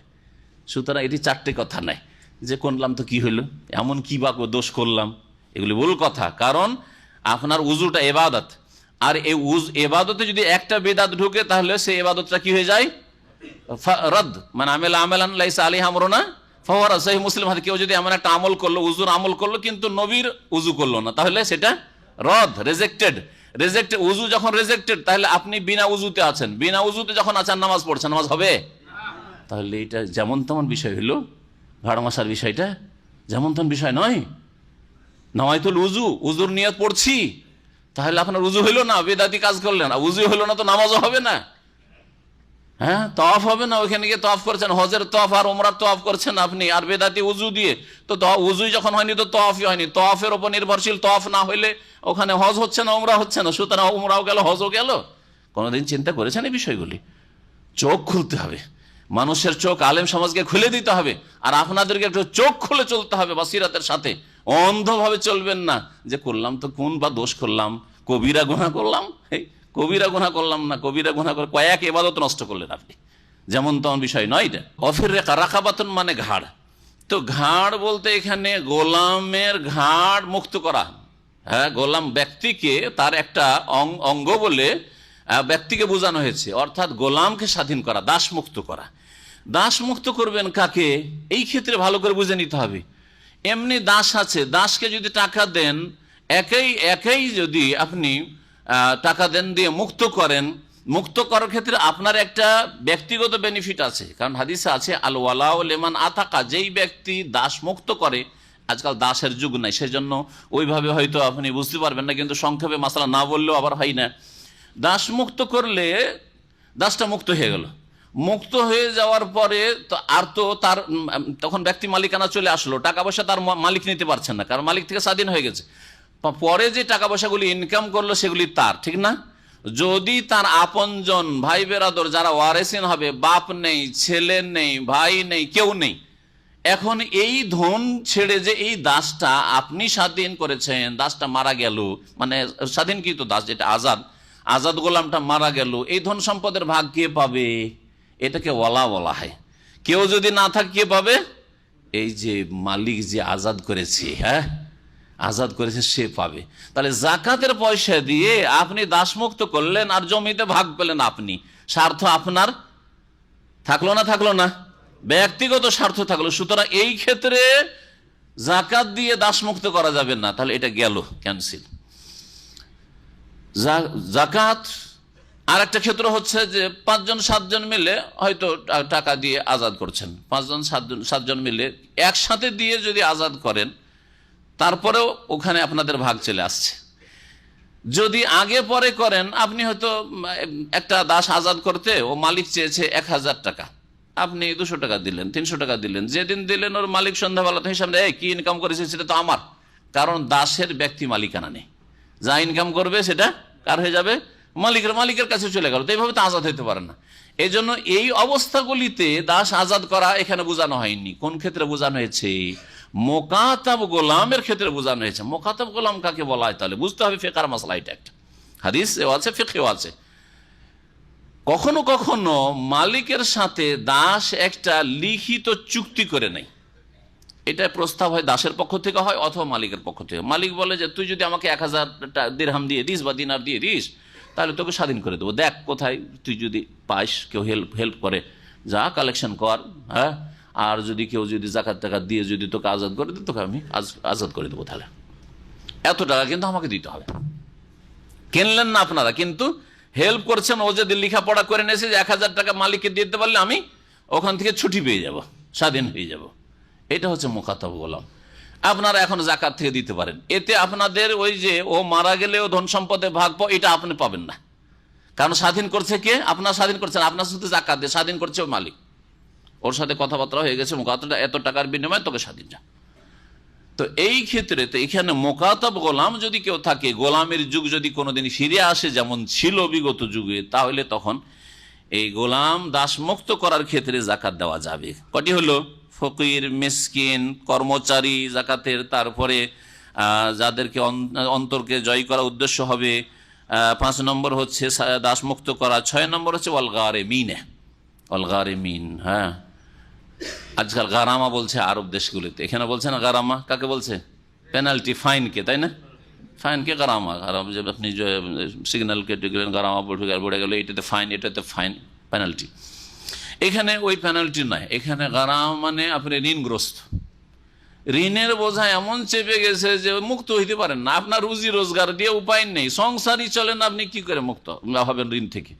সুতরাং এটি 4টে কথা নাই যে করলাম তো কি হইলো, এমন কি বা দোষ করলাম, এগুলি ভুল কথা। কারণ আপনার উজুটা ইবাদত, আর এই ইবাদতে যদি একটা বিদআত ঢুকে তাহলে সেই ইবাদতটা কি হয়ে যায়? রদ। মানে আমেলান লাইসা আলাইহি আমরুনা ফাহুয়া রাদ। সহিহ মুসলিম হাদিস, কেউ যদি এমন একটা আমল করলো, উজুর আমল করলো, কিন্তু নবীর উজু করলো না, তাহলে সেটা রদ, রেজেক্টেড। উজু যখন রেজেক্টেড, তাহলে আপনি বিনা উজুতে আছেন, বিনা উজুতে যখন আছেন নামাজ পড়ছেন, নামাজ হবে? তাহলে এটা যেমন তেমন বিষয় হইল, ঘাড় মাসার বিষয়টা যেমন তেমন বিষয় নয়। নাওয়াইতুল উজু, উজুর নিয়ত পড়ছি, তাহলে আপনার উজু হইল না, বেদাতি কাজ করলেন, উজু হইল না তো নামাজও হবে না, তওয়াফ হবে না, ওইখানে গিয়ে তওয়াফ করছেন, হজের তওয়াফ আর ওমরার তওয়াফ করছেন আপনি, আর বেদাতি উজু দিয়ে, তো উজুই যখন হয়নি তো তওয়াফই হয়নি, তওয়াফের উপর নির্ভরশীল, তওয়াফ না হইলে ওখানে হজ হচ্ছে না, ওমরা হচ্ছে না, সুতরাং ওমরাও গেল, হজও গেল। কোনোদিন চিন্তা করেছেন এই বিষয়গুলি? চোখ খুলতে হবে, মানুষের চোখ, আলেম সমাজকে খুলে দিতে হবে, আর আপনাদেরকে একটু চোখ খুলে চলতে হবে বসিরতের সাথে, অন্ধভাবে চলবেন না যে করলাম তো কোন বা দোষ করলাম, কবিরা গুনাহ করলাম, কবিরা গুনাহ করলাম না, কবিরা গুনাহ করে কয়েক ইবাদত নষ্ট করলেন আপনি, যেমন তেমন বিষয় নয় এটা। অফির রেখা, রাকাবাতুন মানে ঘাড়, তো ঘাড় বলতে এখানে গোলামের ঘাড় মুক্ত করা। হ্যাঁ, গোলাম ব্যক্তিকে তার একটা অঙ্গ বলে ব্যক্তিকে বোঝানো হয়েছে, অর্থাৎ গোলামকে স্বাধীন করা, দাস মুক্ত করা। দাস মুক্ত করবেন কাকে, এই ক্ষেত্রে ভালো করে বুঝে নিতে হবে। এমনি দাস আছে, দাসকে যদি টাকা দেন, একেই যদি আপনি টাকা দেন, দিয়ে মুক্ত করেন, মুক্ত করার ক্ষেত্রে আপনার একটা ব্যক্তিগত বেনিফিট আছে। কারণ হাদিসে আছে আল ওয়ালাউ লিমান আতাকা, যেই ব্যক্তি দাস মুক্ত করে। আজকাল দাসের যুগ নাই, সেজন্য ওইভাবে হয়তো আপনি বুঝতে পারবেন না, কিন্তু সংক্ষেপে মাসলা না বললেও আবার হয় না। দাস মুক্ত করলে দাসটা মুক্ত হয়ে গেল। মুক্ত হয়ে যাওয়ার পরে তো তার তখন ব্যক্তি মালিকানা চলে আসলো, টাকা পয়সা তার মালিক নিতে পারছেন না, কারণ মালিক থেকে স্বাধীন হয়ে গেছে। পরে যে টাকা পয়সাগুলি ইনকাম করলো সেগুলি তার, ঠিক না? যদি তার আপনজন ভাই বেরাদর যারা ওয়ারেসিন হবে, বাপ নেই, ছেলে নেই, ভাই নেই, কেউ নেই, এখন এই ধন ছেড়ে যে এই দাসটা আপনি স্বাধীন করেছেন, দাসটা মারা গেল, মানে স্বাধীনকৃত দাস যেটা আজাদ গোলামটা মারা গেল, এই ধন সম্পদের ভাগ কে পাবে? এটাকে ওয়ালা বলা হয়। কেউ যদি না থাকে কে পাবে? এই যে মালিক যে আজাদ করেছে, হ্যাঁ আজাদ করেছে, সে পাবে। তাহলে জাকাতের পয়সা দিয়ে আপনি দাসমুক্ত করলেন আর জমিতে ভাগ পেলেন আপনি, স্বার্থ আপনার থাকলো না, ব্যক্তিগত স্বার্থ থাকলো। সুতরাং এই ক্ষেত্রে জাকাত দিয়ে দাসমুক্ত করা যাবে না, তাহলে এটা গেল, ক্যান্সেল। জাকাত আর একটা ক্ষেত্র হচ্ছে যে 5-7 মিলে হয়তো টাকা দিয়ে আজাদ করছেন, 5-7 মিলে একসাথে দিয়ে যদি আজাদ করেন, তারপরেও ওখানে আপনাদের ভাগ চলে আসছে। যদি আগে পরে করেন, আপনি হয়তো একটা দাস আজাদ করতে ও মালিক চেয়েছে 1000 টাকা, আপনি 200 টাকা দিলেন, 300 টাকা দিলেন, যেদিন দিলেন ওর মালিক সন্ধ্যাবেলা হিসাব দেয় কি ইনকাম করেছে সেটা তো আমার, কারণ দাসের ব্যক্তি মালিকানা নেই, যা ইনকাম করবে সেটা কার হয়ে যাবে? মালিকের কাছে চলে গেল। তো এইভাবে তো আজাদ হইতে পারে না। এই জন্য এই অবস্থাগুলিতে দাস আজাদ করা এখানে বোঝানো হয়নি। কোন ক্ষেত্রে বোঝানো হয়েছে? মোকাতাব গোলামের ক্ষেত্রে বোঝানো হয়েছে। মোকাতাব গোলাম কাকে বলা হয়? তাহলে বুঝতে হবে ফিকহের মাসলা, এটা একটা হাদিস আছে, ফিকহেও আছে। কখনো কখনো মালিকের সাথে দাস একটা লিখিত চুক্তি করে নেয়, এটা প্রস্তাব হয় দাসের পক্ষ থেকে হয় অথবা মালিকের পক্ষ থেকে। মালিক বলে যে তুই যদি আমাকে 1000 দিরহাম দিয়ে দিস বা দিনার দিয়ে দিস, তাহলে তোকে স্বাধীন করে দেবো। দেখ কোথায় তুই যদি পাইস, কেউ হেল্প করে, যা কালেকশন কর, হ্যাঁ, আর যদি কেউ যদি জাকাত টাকা দিয়ে যদি তোকে আজাদ করে দেয়, তোকে আমি আজাদ করে দেবো। তাহলে এত টাকা কিন্তু আমাকে দিতে হবে। কিনলেন না আপনারা, কিন্তু হেল্প করছেন। ও যদি লেখাপড়া করে নিয়েছে যে 1000 টাকা মালিককে দিতে পারলে আমি ওখান থেকে ছুটি পেয়ে যাব, স্বাধীন হয়ে যাব। এটা হচ্ছে মুকাতাব গোলাম। আপনারা এখন জাকাত থেকে দিতে পারেন, এতে আপনাদের ওই যে ও মারা গেলেও ধন সম্পদে ভাগ পাও, এটা আপনি পাবেন না। কারণ স্বাধীন করছে কে? আপনার স্বাধীন করছেন, আপনার সাথে জাকাত দিয়ে স্বাধীন করছে ও মালিক। ওর সাথে কথাবার্তা হয়ে গেছে, মুকাতাব এত টাকার বিনিময়ে তোকে স্বাধীন যা। তো এই ক্ষেত্রে তো এখানে মুকাতাব গোলাম যদি কেউ থাকে, গোলামের যুগ যদি কোনোদিন ফিরে আসে যেমন ছিল বিগত যুগে, তাহলে তখন এই গোলাম দাসমুক্ত করার ক্ষেত্রে জাকাত দেওয়া যাবে। কটি হলো? ফকির, মিসকিন, কর্মচারী জাকাতের, তারপরে যাদেরকে অন্তরকে জয় করা উদ্দেশ্য হবে, 5 নম্বর হচ্ছে দাসমুক্ত করা, 6 নম্বর হচ্ছে অলগারেমিন। হ্যাঁ, আজকাল গারামা বলছে আরব দেশগুলিতে, এখানে বলছে না গারামা। কাকে বলছে? পেনাল্টি, ফাইনকে, তাই না? ফাইনকে গারামা। যে আপনি সিগন্যাল কেটে গেলেন, গারামা পড়ে গেল, এটাতে ফাইন, পেনাল্টি। এখানে ওই পেনাল্টি নয়, এখানে গারাম মানে আপনি ঋণগ্রস্ত, ঋণের বোঝা এমন চেপে গেছে যে মুক্ত হইতে পারেন না। আপনার রুজি রোজগার দিয়ে উপায় নেই, সংসারই চলেন, আপনি কি করে মুক্ত হবেন ঋণ থেকে?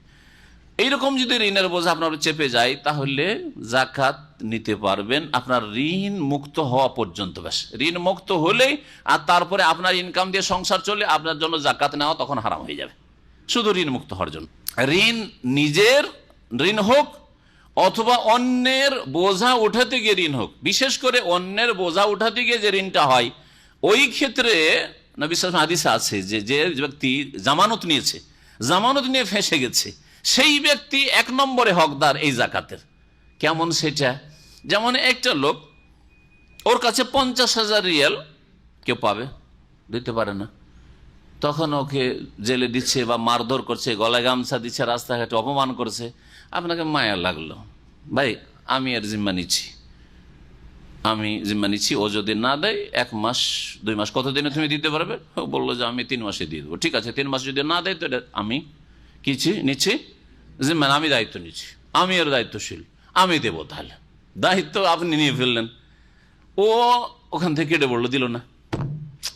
এইরকম যদি ঋণের বোঝা আপনার চেপে যায়, তাহলে জাকাত নিতে পারবেন আপনার ঋণ মুক্ত হওয়া পর্যন্ত। ব্যাস, ঋণ মুক্ত হলেই আর তারপরে আপনার ইনকাম দিয়ে সংসার চলে, আপনার জন্য জাকাত নেওয়া তখন হারাম হয়ে যাবে, শুধু ঋণ মুক্ত হওয়ার জন্য। ঋণ নিজের ঋণ হোক অথবা অন্যের বোঝা উঠাতে গিয়ে ঋণ হোক, বিশেষ করে অন্যের বোঝা উঠাতে গিয়ে যে ঋণটা হয়, ওই ক্ষেত্রে নবী সাল্লাল্লাহু আলাইহি ওয়াসাল্লাম হাদিসে আছে যে ব্যক্তি জামানত নিয়েছে, জামানত নিয়ে ফেঁসে গেছে, সেই ব্যক্তি 1 নম্বরে হকদার এই জাকাতের। কেমন সেটা? যেমন একটা লোক, ওর কাছে 50,000 রিয়াল, কেউ পাবে, দিতে পারে না, তখন ওকে জেলে দিচ্ছে বা মারধর করছে, গলায় গামছা দিচ্ছে, রাস্তাঘাটে অপমান করছে। আপনাকে মায়া লাগলো, ভাই আমি এর জিম্মা নিচ্ছি, আমি জিম্মা নিচ্ছি, ও যদি না দেয় 1 মাস 2 মাস কতদিনে তুমি দিতে পারবে? ও বললো যে আমি 3 মাসে দিয়ে দেবো। ঠিক আছে, 3 মাস যদি না দেয় তো এটা আমি নিচ্ছি জিম্মা, আমি দায়িত্ব নিচ্ছি, আমি এর দায়িত্বশীল, আমি দেবো। তাহলে দায়িত্ব আপনি নিয়ে ফেললেন। ও ওখান থেকে কেটে পড়লো, দিল না।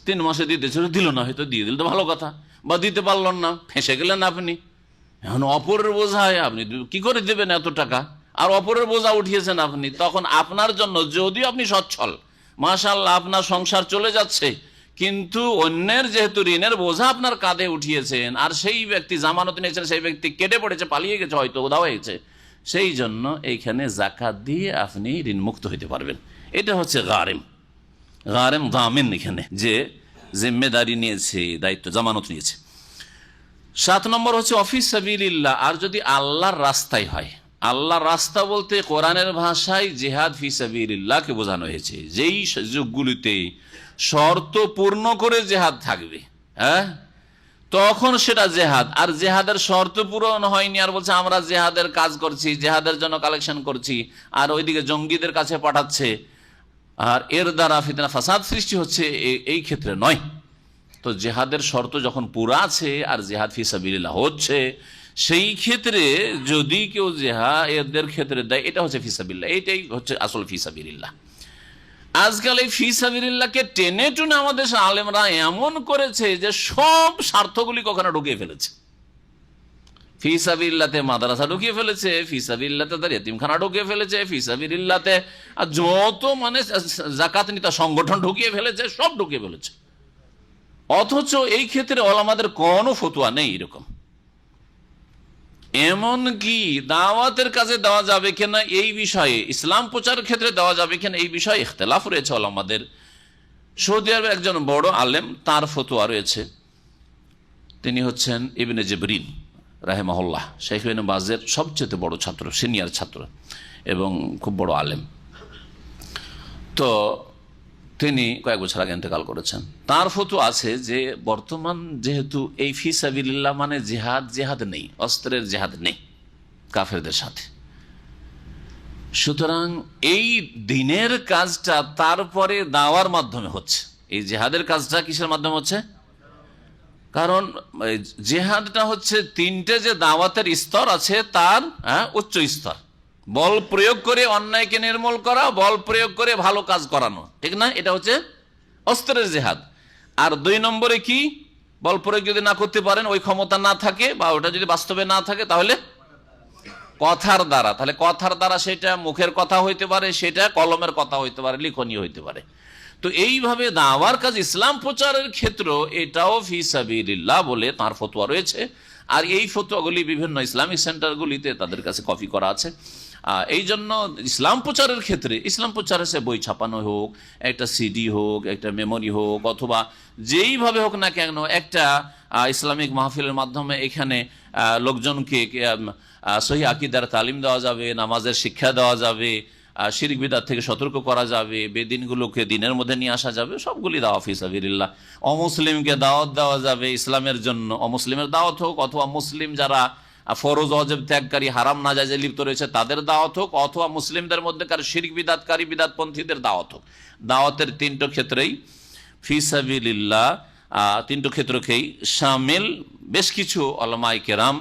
3 মাসে দিতে ছিল, দিল না, হয়তো দিয়ে দিল তো ভালো কথা, বা দিতে পারলেন না, ফেঁসে গেলেন আপনি। এখন অপরের বোঝায় আপনি কি করে দেবেন এত টাকা, আর অপরের বোঝা উঠিয়েছেন আপনি। তখন আপনার জন্য যদিও আপনি সচ্ছল, মাশাআল্লাহ আপনার সংসার চলে যাচ্ছে, কিন্তু অন্যের যেহেতু ঋণের বোঝা আপনার কাঁধে উঠিয়েছেন, আর সেই ব্যক্তি জামানত নিয়েছেন, সেই ব্যক্তি কেটে পড়েছে, পালিয়ে গেছে, হয়তো উধাও হয়েছে, সেই জন্য এইখানে যাকাত দিয়ে আপনি ঋণ মুক্ত হইতে পারবেন। এটা হচ্ছে গারেম দামিন, এখানে যে জিম্মেদারি নিয়েছে, দায়িত্ব জামানত নিয়েছে। 7 নম্বর হচ্ছে অফিস সাবিলিল্লাহ। আর যদি আল্লাহর রাস্তায় হয়, আল্লাহর রাস্তা বলতে কোরআনের ভাষায় জিহাদ ফি সাবিলিল্লাহকে বোঝানো হয়েছে। যেই যুগগুলিতে শর্ত পূর্ণ করে জিহাদ থাকবে, হ্যাঁ, তখন সেটা জেহাদ। আর জেহাদের শর্ত পূরণ হয়নি, আর বলছে আমরা জেহাদের কাজ করছি, জেহাদের জন্য কালেকশন করছি, আর ওইদিকে জঙ্গিদের কাছে পাঠাচ্ছে, আর এর দ্বারা ফিতনা ফাসাদ সৃষ্টি হচ্ছে, এই ক্ষেত্রে নয়। তো জেহাদের শর্ত যখন পুরা আছে আর জেহাদ ফি সাবিলিল্লাহ হচ্ছে, সেই ক্ষেত্রে যদি কেউ জেহাদের ক্ষেত্রে দেয়, এটা হচ্ছে ফি সাবিলিল্লাহ, এটাই হচ্ছে আসল ফি সাবিলিল্লাহ। আজকাল এই ফি সাবিলিল্লাহকে টেনে টুনে আমাদের আলেমরা এমন করেছে যে সব স্বার্থগুলি কখনো ঢুকিয়ে ফেলেছে। ফি সাবিলিল্লাহতে মাদ্রাসা ঢুকিয়ে ফেলেছে, ফি সাবিলিল্লাহতে তার ইতিমখানা ঢুকিয়ে ফেলেছে, ফি সাবিলিল্লাহতে যত মানে যাকাত নিতা সংগঠন ঢুকিয়ে ফেলেছে, সব ঢুকিয়ে ফেলেছে। অথচ এই ক্ষেত্রে ওলামাদের কোনো ফতোয়া নেই এরকম। এমন কি দাওয়াতের কাজে দেওয়া যাবে কিনা এই বিষয়ে, ইসলাম প্রচারের ক্ষেত্রে দেওয়া যাবে কিনা এই বিষয়ে ইখতিলাফ রয়েছে ওলামাদের। সৌদি আরবের একজন বড় আলেম, তার ফতোয়া রয়েছে, তিনি হচ্ছেন ইবনে জিবরিন রাহিমাহুল্লাহ, শেখ ইবনে বাজের সবচেয়ে বড় ছাত্র, সিনিয়র ছাত্র এবং খুব বড় আলেম। তো তিনি কয়েক বছর আগে ইন্তেকাল করেছেন। তার ফতোয়া আছে যে বর্তমান যেহেতু এই ফি সাবিলিল্লাহ মানে জেহাদ নেই, অস্ত্রের জেহাদ নেই কাফেরদের সাথে, সুতরাং এই দিনের কাজটা তারপরে দাওয়ার মাধ্যমে হচ্ছে। এই জেহাদের কাজটা কিসের মাধ্যমে হচ্ছে? কারণ জেহাদটা হচ্ছে 3টে যে দাওয়াতের স্তর আছে তার উচ্চ স্তর। বল প্রয়োগ করে অন্যায়কে নির্মূল করা, বল প্রয়োগ করে ভালো কাজ করানো, ঠিক না? এটা হচ্ছে অস্ত্রের জেহাদ। আর 2 নম্বরে কি? বল প্রয়োগ যদি না করতে পারেন, ওই ক্ষমতা না থাকে, বা ওটা যদি বাস্তবে না থাকে, তাহলে কথার দ্বারা। তাহলে কথার দ্বারা সেটা মুখের কথা হইতে পারে, সেটা কলমের কথা হইতে পারে, লিখনীয় হইতে পারে। তো এইভাবে দাওয়ার কাজ, ইসলাম প্রচারের ক্ষেত্র, এটাও ফি সাবিলিল্লাহ বলে তার ফতোয়া রয়েছে। আর এই ফতোয়াগুলি বিভিন্ন ইসলামিক সেন্টারগুলিতে তাদের কাছে কপি করা আছে। এই জন্য ইসলাম প্রচারের ক্ষেত্রে, ইসলাম প্রচারে সে বই ছাপানো হোক, একটা সিডি হোক, একটা মেমোরি হোক, অথবা যেইভাবে হোক না কেন, একটা ইসলামিক মাহফিলের মাধ্যমে এখানে লোকজনকে সহি আকিদার তালিম দেওয়া যাবে, নামাজের শিক্ষা দেওয়া যাবে, শিরক বিদআত থেকে সতর্ক করা যাবে, বেদিনগুলোকে দিনের মধ্যে নিয়ে আসা যাবে, সবগুলি দাওয়া ফি সাবিলিল্লাহ। অমুসলিমকে দাওয়াত দেওয়া যাবে ইসলামের জন্য, অমুসলিমের দাওয়াত হোক, অথবা মুসলিম যারা ফরজ ওয়াজিব ত্যাগকারী, হারাম নাজায়েজে লিপ্ত রয়েছে তাদের দাওয়াত হোক, অথবা মুসলিমদের মধ্যেকার শিরক বিদআতকারী, বিদআতপন্থীদের দাওয়াত হোক। দাওয়াতের 3টো ক্ষেত্রেই ফি সাবিলিল্লাহ, 3টো ক্ষেত্রকেই শামিল বেশ কিছু উলামায়ে কেরাম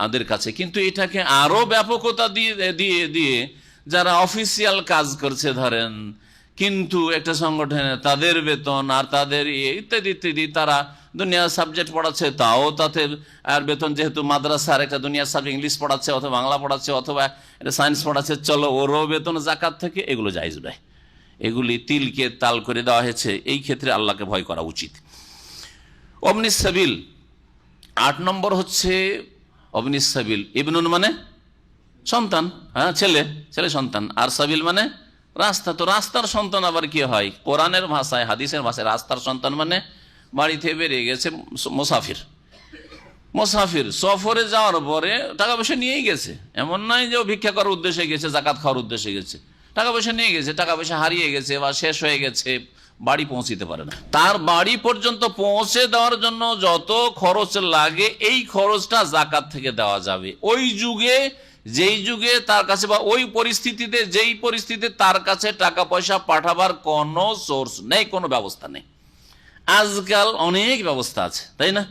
আমাদের কাছে। কিন্তু এটাকে আরো ব্যাপকতা দিয়ে যারা অফিসিয়াল কাজ করছে ধরেন, কিন্তু একটা সংগঠনে তাদের বেতন আর তাদের ইত্যাদি ইত্যাদি, তারা দুনিয়ার সাবজেক্ট পড়াচ্ছে, তাও তাদের আর বেতন, যেহেতু মাদ্রাসার একটা দুনিয়ার সাবজেক্ট ইংলিশ পড়াচ্ছে, অথবা বাংলা পড়াচ্ছে, অথবা এটা সায়েন্স পড়াচ্ছে, চলো ওরও বেতন যাকাত থেকে, এগুলো জায়েজ নয়। এগুলি তিলকে তাল করে দেওয়া হয়েছে। এই ক্ষেত্রে আল্লাহকে ভয় করা উচিত। অবনিস সাবিল 8 নম্বর হচ্ছে অবনিস সাবিল। ইবনুন মানে সন্তান, হ্যাঁ, ছেলে সন্তান, আর সাবিল মানে রাস্তা। তো রাস্তার সন্তান আবার কি হয়? কোরআনের ভাষায়, হাদিসের ভাষায় রাস্তার সন্তান মানে বাড়ি থেকে বেরিয়ে গেছে মোসাফির সফরে যাওয়ার পরে টাকা পয়সা নিয়েই গেছে, এমন নয় যে ও ভিক্ষা করার উদ্দেশ্যে গেছে, যাকাত খাওয়ার উদ্দেশ্যে গেছে, টাকা পয়সা নিয়ে গেছে, টাকা পয়সা হারিয়ে গেছে বা শেষ হয়ে গেছে, বাড়ি পৌঁছিতে পারে না। তার বাড়ি পর্যন্ত পৌঁছে দেওয়ার জন্য যত খরচ লাগে, এই খরচটা যাকাত থেকে দেওয়া যাবে। ওই যুগে যেই যুগে তার কাছে বা ওই পরিস্থিতিতে, যেই পরিস্থিতিতে তার কাছে টাকা পয়সা পাঠাবার কোনো সোর্স নেই, কোনো ব্যবস্থা নেই। আজকাল অনেক ব্যবস্থা আছে, তাই না?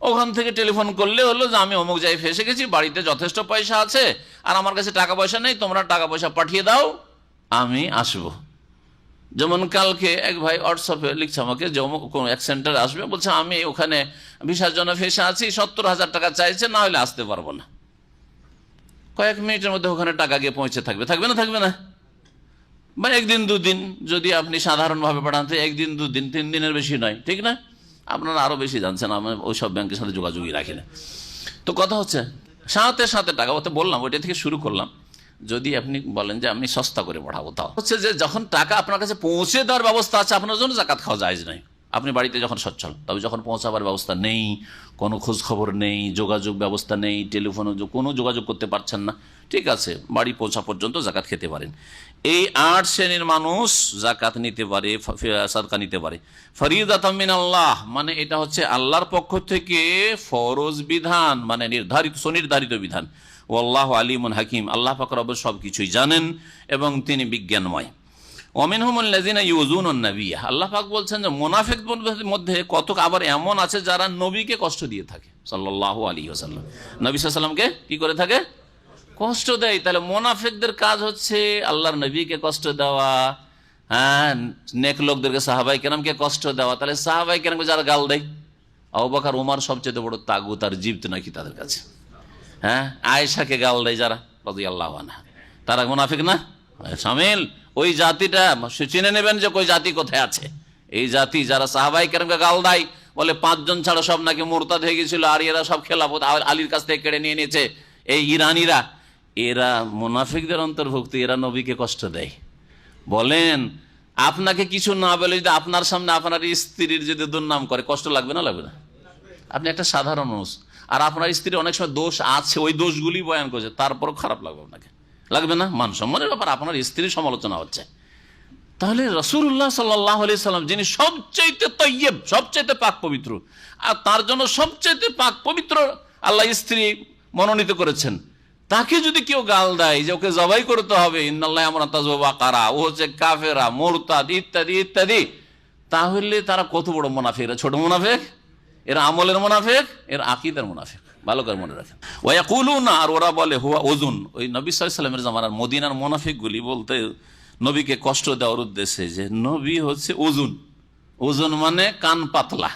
ওখান থেকে টেলিফোন করলে হলো যে আমি অমুক জায়গায় ফেসে গেছি, বাড়িতে যথেষ্ট পয়সা আছে আর আমার কাছে টাকা পয়সা নেই, তোমরা টাকা পয়সা পাঠিয়ে দাও, আমি আসবো। যেমন কালকে এক ভাই হোয়াটসঅ্যাপে লিখছে আমাকে যে অমুক কোনো এক সেন্টারে আসবে, বলছে আমি ওখানে ভিসার জন্য ফেসে আছি, 70,000 টাকা চাইছে, না হলে আসতে পারবো না। কয়েক মিনিটের মধ্যে ওখানে টাকা গিয়ে পৌঁছে থাকবে, থাকবে না? থাকবে না? বা একদিন দুদিন যদি আপনি সাধারণভাবে পাঠান, তো একদিন দুদিন, 3 দিনের বেশি নয়, ঠিক না? আপনারা আরো বেশি জানছেন, আমি ওই সব ব্যাংকের সাথে যোগাযোগই রাখি না। তো কথা হচ্ছে সাথে সাথে টাকা, ওতে বললাম ওইটা থেকে শুরু করলাম। যদি আপনি বলেন যে আমি সস্তা করে পাঠাবো, তাও হচ্ছে যে যখন টাকা আপনার কাছে পৌঁছে দেওয়ার ব্যবস্থা আছে, আপনার জন্য যাকাত খাওয়া জায়েজ নাই। আপনি বাড়িতে যখন সচ্ছল, তবে যখন পৌঁছাবার ব্যবস্থা নেই, কোনো খোঁজ খবর নেই, যোগাযোগ ব্যবস্থা নেই, টেলিফোনে কোনো যোগাযোগ করতে পারছেন না, ঠিক আছে, বাড়ি পৌঁছা পর্যন্ত জাকাত খেতে পারেন। এই 8 শ্রেণীর মানুষ জাকাত নিতে পারে, সাদকা নিতে পারে। ফরিদাতাম মিনাল্লাহ, মানে এটা হচ্ছে আল্লাহর পক্ষ থেকে ফরজ বিধান, মানে নির্ধারিত, সুনির্ধারিত বিধান। ওয়াল্লাহু আলিমুন হাকিম, আল্লাহ পাক রব্বুল সব কিছুই জানেন এবং তিনি বিজ্ঞানময়। ওয়ামিনহুমুল্লাযিনা ইউযুনুন নাবিয়্যা, আল্লাহ পাক বলছেন যে মুনাফিকদের মধ্যে কতক আবার এমন আছে যারা নবীকে কষ্ট দিয়ে থাকে, সাল্লাল্লাহু আলাইহি ওয়াসাল্লাম, নবী সাল্লাল্লাহু আলাইহি ওয়াসাল্লামকে কি করে থাকে? কষ্ট দেয়। তাহলে মুনাফিকদের কাজ হচ্ছে আল্লাহর নবীকে কষ্ট দেওয়া, হ্যাঁ, নেক লোকদেরকে, সাহাবায়ে কেরামকে কষ্ট দেওয়া। তাহলে সাহাবায়ে কেরামকে যারা গাল দেয়, আবু বকর ওমর সবচেয়ে বড় তাগুত আর জিবত নাকি তাদের কাছে, হ্যাঁ, আয়েশাকে গাল দেয় যারা রাদিয়াল্লাহু আনহা, তারা মুনাফিক না? শামিল ওই জাতিটা চিনে নেবেন যে ওই জাতি কোথায় আছে। এই জাতি যারা সাহাবায়ে কেরামকে গাল দেয়, বলে 5 জন ছাড়া সব নাকি মুরতাদ হয়ে গেছিল, আর এরা সব খেলাফত আলীর কাছ থেকে কেড়ে নিয়ে নিয়েছে, এই ইরানিরা, এরা মুনাফিকদের অন্তর্ভুক্ত, এরা নবীকে কষ্ট দেয়। বলেন আপনাকে কিছু না বলে যদি আপনার সামনে আপনার স্ত্রীর যদি দুর্নাম করে, কষ্ট লাগবে না? লাগবে না? আপনি একটা সাধারণ মানুষ, আর আপনার স্ত্রীর অনেক সময় দোষ আছে, ওই দোষগুলি বয়ান করছে, তারপরও খারাপ লাগবে আপনাকে? লাগবে না? মান সম্মানের ব্যাপার, আপনার স্ত্রীর সমালোচনা হচ্ছে। তাহলে রাসূলুল্লাহ সাল্লাল্লাহু আলাইহি সাল্লাম, যিনি সবচাইতে তাইয়্যিব, সবচাইতে পাক পবিত্র, আর তার জন্য সবচাইতে পাক পবিত্র আল্লাহ স্ত্রী মনোনীত করেছেন, তাকে যদি কেউ গাল দেয় যে ওকে জবাই করতে হবে, ইন্নাল্লাহা ইয়ামুরু তাযওয়া বাকারা, ও হচ্ছে কাফেরা, মুরতাদ, ইত্যাদি ইত্যাদি, তাহলে তারা কত বড় মুনাফিক? এরা ছোট মুনাফিক? এরা আমলের মুনাফিক, এর আকীদার মুনাফিক। ভালো করে মনে রাখেন। ওয়া ইয়াকুলুনা, আর ওরা বলে হুয়া ওজুন। ওই নবী সাল্লাল্লাহু আলাইহি সাল্লামের জামানার মদিনার মুনাফিকগুলি বলতে নবীকে কষ্ট দেওয়ার উদ্দেশ্যে যে নবী হচ্ছে ওজুন। ওজুন মানে কান পাতলা।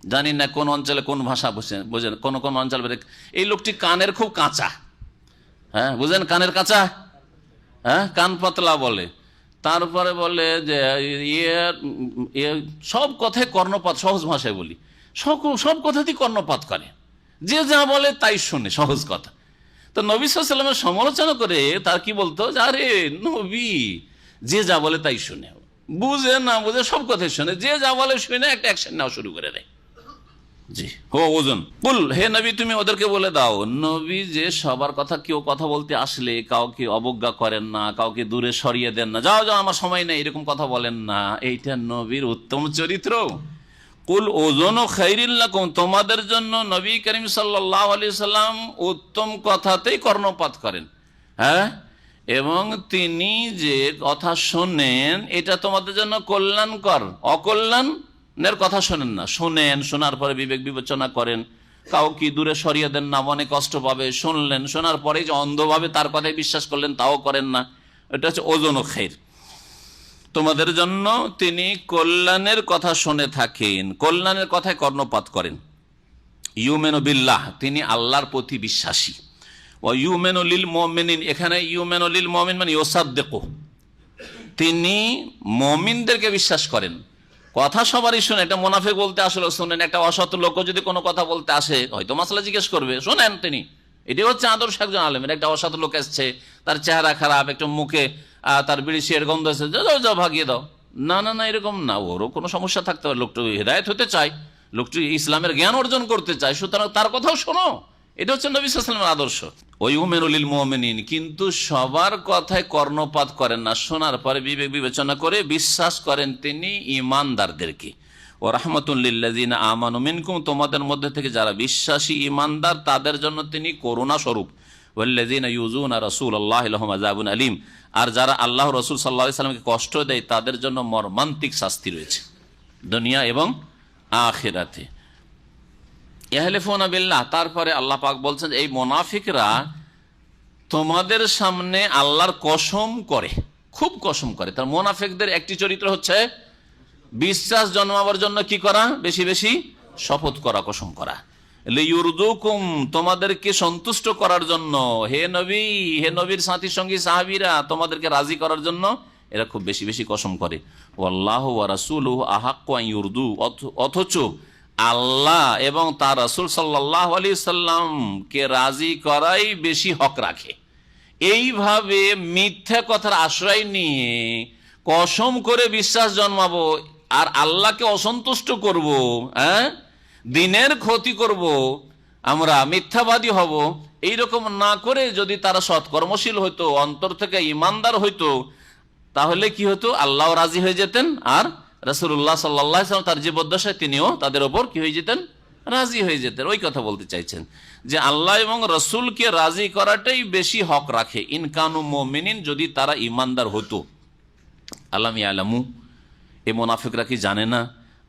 জানি না কোন অঞ্চলে কোন ভাষা বোঝেন, কোন কোন অঞ্চল, এই লোকটি কানের খুব কাঁচা, হ্যাঁ, বুঝেন, কানের কাঁচা, হ্যাঁ, কান পাতলা বলে। তারপরে বলে যে সব কথায় কর্ণপাত, সহজ ভাষায় বলি, সব কথাতেই কর্ণপাত করে, যে যা বলে তাই শুনে, সহজ কথা। তো নবী সাল্লাল্লাহু আলাইহি ওয়াসাল্লামের সমালোচনা করে তার কি বলতো, যে আরে নবী যে যা বলে তাই শুনে, বুঝে না বুঝে সব কথাই শুনে, যে যা বলে শুনে একটা অ্যাকশন নেওয়া শুরু করে দেয়। জি হো ওজন কুল, হে নবী তুমি ওদেরকে বলে দাও, নবী যে সবার কথা, কেউ কথা বলতে আসলে কাউকে অবজ্ঞা করেন না, কাউকে দূরে সরিয়ে দেন না, যাও যাও আমার সময় নেই, এরকম কথা বলেন না, এইটা নবীর উত্তম চরিত্র। কুল ওজন ও খাইরিল লাকুম, তোমাদের জন্য নবী করিম সাল্লাল্লাহু আলাইহি সাল্লাম উত্তম কথাতেই কর্ণপাত করেন, হ্যাঁ, এবং তিনি যে কথা শোনেন এটা তোমাদের জন্য কল্যাণকর, অকল্যাণের কথা শোনেন না, শোনেন, শোনার পরে বিবেক বিবেচনা করেন, কাউকে দূরে সরিয়ে দেন না, মনে কষ্ট পাবে, শুনলেন, শোনার পরে যে অন্ধভাবে তার কথায় বিশ্বাস করলেন তাও করেন না, এটা হচ্ছে ওজন ও খাইর। তোমাদের জন্য তিনি কল্যাণের কথা শুনে থাকেন, কল্যাণের কথায় কর্ণপাত করেন। ইউমেনু বিল্লাহ, তিনি আল্লাহর প্রতি বিশ্বাসী। ও ইউমেনু লিল মুমিনিন, এখানে ইউমেনু লিল মুমিন মানে ইউসাদ্দিকু, তিনি মুমিনদেরকে বিশ্বাস করেন। কথা সবারই শুনে, এটা মুনাফিক বলতে আসলে শুনেন, একটা অসৎ লোক যদি কোনো কথা বলতে আসে, হয়তো মাসলা জিজ্ঞেস করবে, শোনেন তিনি। এটি হচ্ছে আদর্শ একজন আলেমের। একটা অসৎ লোক এসছে, তার চেহারা খারাপ, একটু মুখে তার বিড়ি সিগারেট গন্ধ এসে, যাও ভাগিয়ে দাও, না না না, এরকম না, ওরও কোনো সমস্যা থাকতে পারে, লোকটি হেদায়েত হতে চায়, লোকটি ইসলামের জ্ঞান অর্জন করতে চায়, সুতরাং তার কথাও শোনো। এটা হচ্ছে নবী সাল্লাল্লাহু আলাইহি ওয়াসাল্লামের আদর্শ। ওই উমেরুল লিল মুমিনিন, কিন্তু সবার কথায় কর্ণপাত করেন না, শোনার পরে বিবেক বিবেচনা করে বিশ্বাস করেন তিনি ঈমানদারদেরকে। ও রাহমাতুল লিল্লাযিনা আমানু মিনকুম, তোমাদের মধ্যে থেকে যারা বিশ্বাসী ঈমানদার তাদের জন্য তিনি করুণা স্বরূপ। ওয়াল্লাযীনা ইউযুনা রাসূলাল্লাহি লাহুম আযাবুন আলীম, আর যারা আল্লাহ রাসূল সাল্লাল্লাহু আলাইহি ওয়াসাল্লামকে কষ্ট দেয় তাদের জন্য মর্মান্তিক শাস্তি রয়েছে দুনিয়া এবং আখিরাতে। ইয়াহলিফুনা বিল্লাহ, তারপরে আল্লাহ পাক বলছেন এই মুনাফিকরা তোমাদের সামনে আল্লাহর কসম করে, খুব কসম করে। তার মুনাফিকদের একটি চরিত্র হচ্ছে বিশ্বাস জন্মাবার জন্য কি করা, বেশি বেশি শপথ করা, কসম করা। লিয়ুরদুকুম, তোমাদেরকে সন্তুষ্ট করার জন্য, হে নবী, হে নবীর সাথী সঙ্গী সাহাবীরা, তোমাদেরকে রাজি করার জন্য এরা খুব বেশি বেশি কসম করে। ওয়াল্লাহু ওয়া রাসূলুহু আহাক্কু আন ইউরদু, অথচ আল্লাহ এবং তার রাসূল সাল্লাল্লাহু আলাইহি সাল্লামকে রাজি করাই বেশি হক রাখে। এইভাবে মিথ্যা কথার আশ্রয় নিয়ে কসম করে বিশ্বাস জন্মাবো আর আল্লাহকে অসন্তুষ্ট করব, দিনের ক্ষতি করব, আমরা মিথ্যাবাদী হব, এইরকম না করে যদি তারা সৎকর্মশীল হইতো, অন্তর থেকে ইমানদার হইতো, তাহলে কি হতো, আল্লাহ রাজি হয়ে যেতেন আর রাসূলুল্লাহ সাল্লাল্লাহু আলাইহি ওয়াসাল্লাম তার জীবদ্দশায় তিনিও তাদের ওপর কি হয়ে যেতেন, রাজি হয়ে যেতেন। ওই কথা বলতে চাইছেন যে আল্লাহ এবং রসুলকে রাজি করাটাই বেশি হক রাখে, ইনকানু মুমিনিন, যদি তারা ইমানদার হতো। আলাম ইয়ালামু, এই মুনাফিকরা কি জানে না,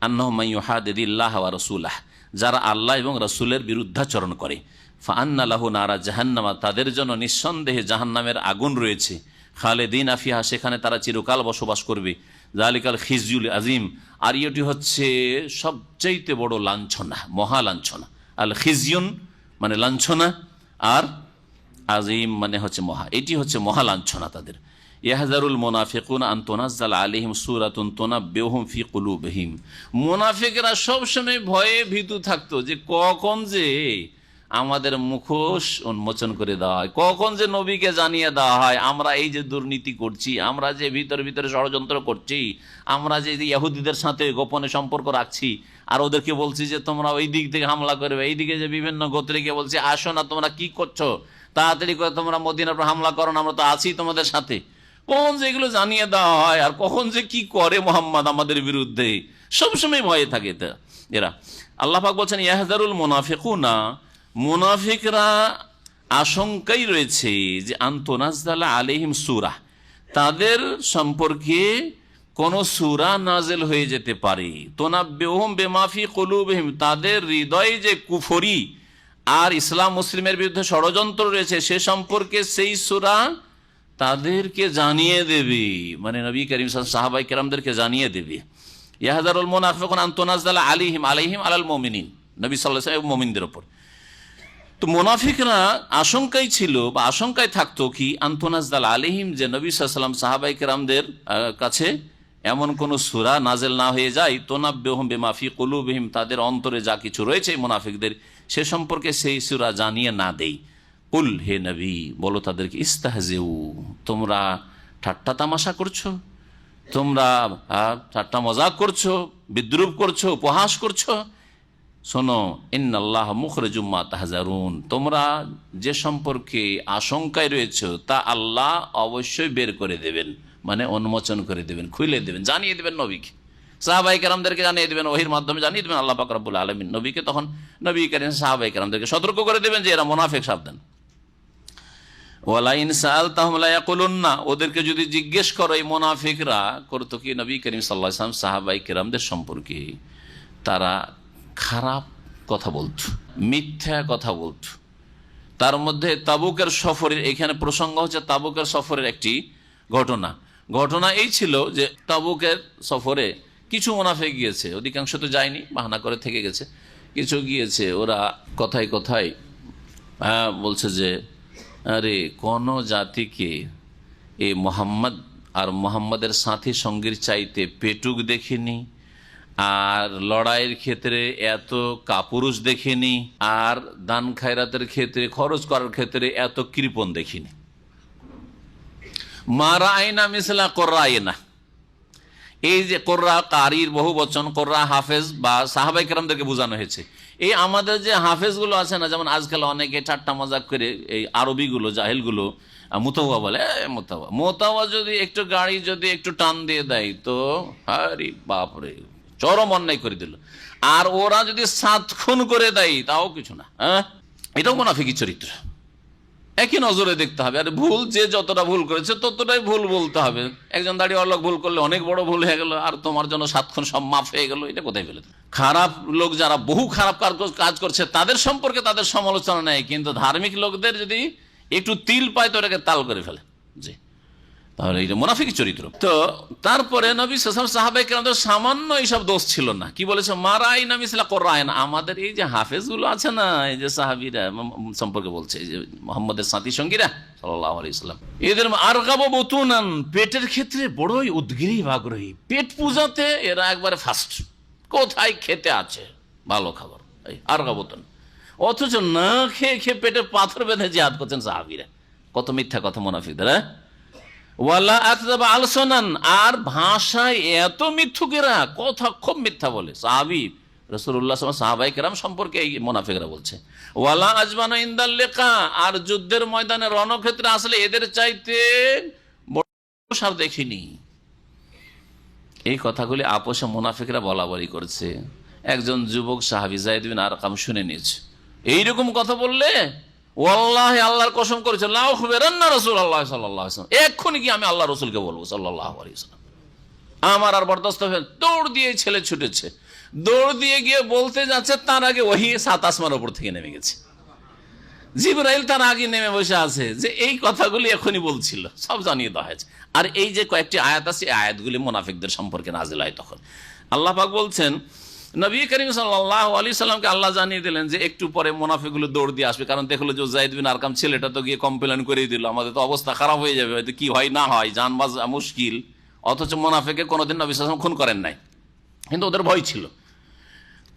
আন্নাহু মান ইউহাদিদিল্লাহ ওয়া রাসূলাহ, যারা আল্লাহ এবং রাসূলের বিরুদ্ধাচরণ করে, ফাআন্না লাহু নারা জাহান্নামা, তাদের জন্য নিঃসন্দেহে জাহান্নামের আগুন রয়েছে, খালিদিনা ফিহা, সেখানে তারা চিরকাল বসবাস করবে। যালিকাল খিজুল আজিম, আর এটি হচ্ছে সবচাইতে বড় লাঞ্ছনা, মহা লাঞ্ছনা। আল খিজিয়ুন মানে লাঞ্ছনা, আর আজিম মানে হচ্ছে মহা, এটি হচ্ছে মহা লাঞ্ছনা তাদের। ইয়াহজারুল মুনাফিকুনা আন তুনাজ্জাল আলাইহিম সূরাতুন তুনাব্বিউহুম ফি কুলুবিহিম, মুনাফিকরা সবসময় ভয়ে ভীতু থাকতো যে কখন যে আমাদের মুখোশ উন্মোচন করে দেওয়া হয়, কখন যে নবীকে জানিয়ে দেওয়া হয় আমরা এই যে দুর্নীতি করছি, আমরা যে ভিতরে ভিতরে ষড়যন্ত্র করছি, আমরা যে ইহুদিদের সাথে গোপনে সম্পর্ক রাখছি, আর ওদেরকে বলছি যে তোমরা ওই দিক থেকে হামলা করবে, এইদিকে যে বিভিন্ন গোত্রীকে বলছি আসো না, তোমরা কি করছো, তাড়াতাড়ি করে তোমরা মদিনার উপর হামলা করো না, আমরা তো আছি তোমাদের সাথে। কখন যে এগুলো জানিয়ে দেওয়া হয় আর কখন যে কি করে মুহাম্মদ আমাদের বিরুদ্ধে, সবসময় ভয়ে থাকে এরা। আল্লাহ পাক বলছেন ইয়াহজারুল মুনাফিকুনা, মুনাফিকরা আশঙ্কাই রয়েছে যে আনতুনাজ্জালা আলাইহিম সূরা, তাদের সম্পর্কে কোন সূরা নাযিল হয়ে যেতে পারে, তুনাব্বিউহুম বিমা ফি কুলুবিহিম, তাদের হৃদয়ে যে কুফরি আর ইসলাম মুসলিমের বিরুদ্ধে ষড়যন্ত্র রয়েছে সে সম্পর্কে সেই সূরা তাদেরকে জানিয়ে দেবে, মানে নবী করিম সাহাবাই কেরামদেরকে জানিয়ে দেবে। ইয়াহজারুল মুনাফিকুনা আন তুনাজ্জালা আলাইহিম, আলাইহিম আলাল মুমিনিন, নবী সাল্লাল্লাহু আলাইহি ওয়াসাল্লাম মুমিনদের উপর। তো মুনাফিকরা আশঙ্কায় ছিল বা আশঙ্কায় থাকতো কি, আনতুনাজ্জাল আলাইহিম, যে নবী সাল্লাল্লাহু আলাইহি ওয়াসাল্লাম সাহাবাই কেরামদের কাছে এমন কোন সূরা নাযিল না হয়ে যায়, তুনাব্বিউহুম বিমা ফি কুলুবিহিম, তাদের অন্তরে যা কিছু রয়েছে মুনাফিকদের সে সম্পর্কে সেই সূরা জানিয়ে না দেই। কুল, হে নবী বলো তাদেরকে, ইস্তাহজিউ, তোমরা ঠাট্টা তামাশা করছো, তোমরা ঠাট্টা মজাক করছো, বিদ্রুপ করছো, উপহাস করছো। শোনো, ইন্নাল্লাহ মুখরিজুম মা তাহজারুন, তোমরা যে সম্পর্কে আশঙ্কায় রয়েছে তা আল্লাহ অবশ্যই বের করে দেবেন, মানে উন্মোচন করে দেবেন, খুলে দেবেন, জানিয়ে দেবেন নবীকে, সাহাবাই কেরামদেরকে জানিয়ে দেবেন, ওহির মাধ্যমে জানিয়ে দেবেন আল্লাহ পাক রব্বুল আলামিন নবীকে। তখন নবী করিম সাহাবাই কেরামদেরকে সতর্ক করে দেবেন যে এরা মুনাফিক, সাবধান। ওয়ালা ইন সাআলতাহুম লা ইয়াকুলুন্না, ওদেরকে যদি জিজ্ঞেস করো, এই মুনাফিকরা করতো কি নবী করিম সাল্লাল্লাহু আলাইহি ওয়াসাল্লাম সাহাবাই কেরামদের সম্পর্কে, তারা খারাপ কথা বলত, মিথ্যা কথা বলত। তার মধ্যে তাবুকের সফরের, এখানে প্রসঙ্গ হচ্ছে তাবুকের সফরের একটি ঘটনা এই ছিল যে তাবুকের সফরে কিছু মুনাফিক গিয়েছে, অধিকাংশ তো যায়নি, বাহানা করে থেকে গেছে, কিছু গিয়েছে। ওরা কথায় কথায় বলছে যে আরে কোন জাতিকে এই মোহাম্মদ আর মোহাম্মদের সাথী সঙ্গীর চাইতে পেটুক দেখিনি, আর লড়াইয়ের ক্ষেত্রে এত কাপুরুষ দেখিনি, আর দান খায়রাতের ক্ষেত্রে, খরচ করার ক্ষেত্রে এত কৃপণ দেখিনি। মারা আইনা মিসলা কোর্রা আইনা, এই যে কোর্রা কারির বহু বচন, কোর্রা হাফেজ বা সাহাবাই কেরামদেরকে বোঝানো হয়েছে। এই আমাদের যে হাফেজগুলো আছে না, যেমন আজকাল অনেকে ঠাট্টা মজাক করে এই আরবিগুলো, জাহেলগুলো মুতাওয়া বলে, মোতাওয়া যদি একটু গাড়ি যদি একটু টান দিয়ে দেয় তো আরে বাপরে চরম অন্যায় করে দিল, আর ওরা যদি 7 খুন করে দেয় তাও কিছু না। এটাও মুনাফিকি চরিত্র, একই নজরে দেখতে হবে। আর ভুল যে যতটা ভুল করেছে ততটাই ভুল বলতে হবে। একজন দাঁড়িয়ে লোক ভুল করলে অনেক বড় ভুল হয়ে গেল, আর তোমার জন্য 7 ক্ষণ সব মাফ হয়ে গেল, এটা কোথায় ফেলে? খারাপ লোক যারা বহু খারাপ কাজ করছে তাদের সম্পর্কে তাদের সমালোচনা নেই, কিন্তু ধার্মিক লোকদের যদি একটু তিল পায় তো এটাকে তাল করে ফেলে। জি, তাহলে এটা মুনাফিক চরিত্র। তো তারপরে নবী সাহাবায়ে কেরামদের সামান্য এইসব দোষ ছিল না। কি বলেছে? মারাইনা মিসলা কোরআন। আমাদের এই যে হাফেজগুলো আছে না, এই যে সাহাবীরা সম্পর্কে বলছে, এই যে মুহাম্মদের সাথী সঙ্গীরা সাল্লাল্লাহু আলাইহি ওয়াসাল্লাম, এদের আরগাবু বুতুনান, পেটের ক্ষেত্রে বড়ই উদ্গ্রীব আগ্রহী। পেট পূজাতে এরা একবারে ফার্স্ট, কোথায় খেতে আছে ভালো খাবার, এই আরগাবু বুতুন। অথচ না খেয়ে খেয়ে পেটে পাথর বেঁধে জিহাদ করছেন সাহাবীরা। কত মিথ্যা কথা মুনাফিকদের। ওয়ালা আকযাবা আলসানান, আর ভাষায় এত মিথ্যুকেরা, কথা খুব মিথ্যা বলে। সাহাবী রাসূলুল্লাহ সাহাবায়ে কেরাম সম্পর্কে এই মুনাফিকরা বলছে। ওয়ালা আজবানা ইনদাল লিকা, আর যুদ্ধের ময়দানে রণক্ষেত্রে আসলে এদের চাইতে বড় সার দেখিনি। এই কথাগুলি আপোষে মুনাফিকরা বলাবলি করেছে। একজন যুবক সাহাবী যায়েদ বিন আরকাম শুনে নিয়েছে, এইরকম কথা বললে ওয়াল্লাহি আল্লাহর কসম করেছে, লা উখবিরান্না রাসূলুল্লাহ সাল্লাল্লাহু আলাইহি ওয়াসাল্লাম, এক্ষুনি কি আমি আল্লাহ রাসূলকে বলবো সাল্লাল্লাহু আলাইহি ওয়াসাল্লাম। আমার আর বরদাস্ত হয়ে দৌড় দিয়ে ছেলে ছুটেছে, দৌড় দিয়ে গিয়ে বলতে যাচ্ছে, তার আগে ওহী 7 আসমান উপর থেকে নেমে গেছে। জিবরাইল তার আগে নেমে বসে আছে যে এই কথাগুলি এখনই বলছিল, সব জানিয়ে দেওয়া হয়েছে। আর এই যে কয়েকটি আয়াত আছে, এই আয়াতগুলি মুনাফিকদের সম্পর্কে নাজিল হয়। তখন আল্লাহ পাক বলছেন, নবী করিম সাল্লাল্লাহু আলাইহি সাল্লামকে আল্লাহ জানিয়ে দিলেন যে একটু পরে মুনাফিকগুলো দৌড় দিয়ে আসবে, কারণ দেখলো যে যায়েদ বিন আরকাম ছেলেটা তো গিয়ে কমপ্লেন করে দিল, আমাদের তো অবস্থা খারাপ হয়ে যাবে, হয়তো কি হয় না হয়, জান বাঁচা মুশকিল। অথচ মুনাফিকে কোনোদিন নবী সাল্লাল্লাহু আলাইহি ওয়াসাল্লাম খুন করেন নাই, কিন্তু ওদের ভয় ছিল।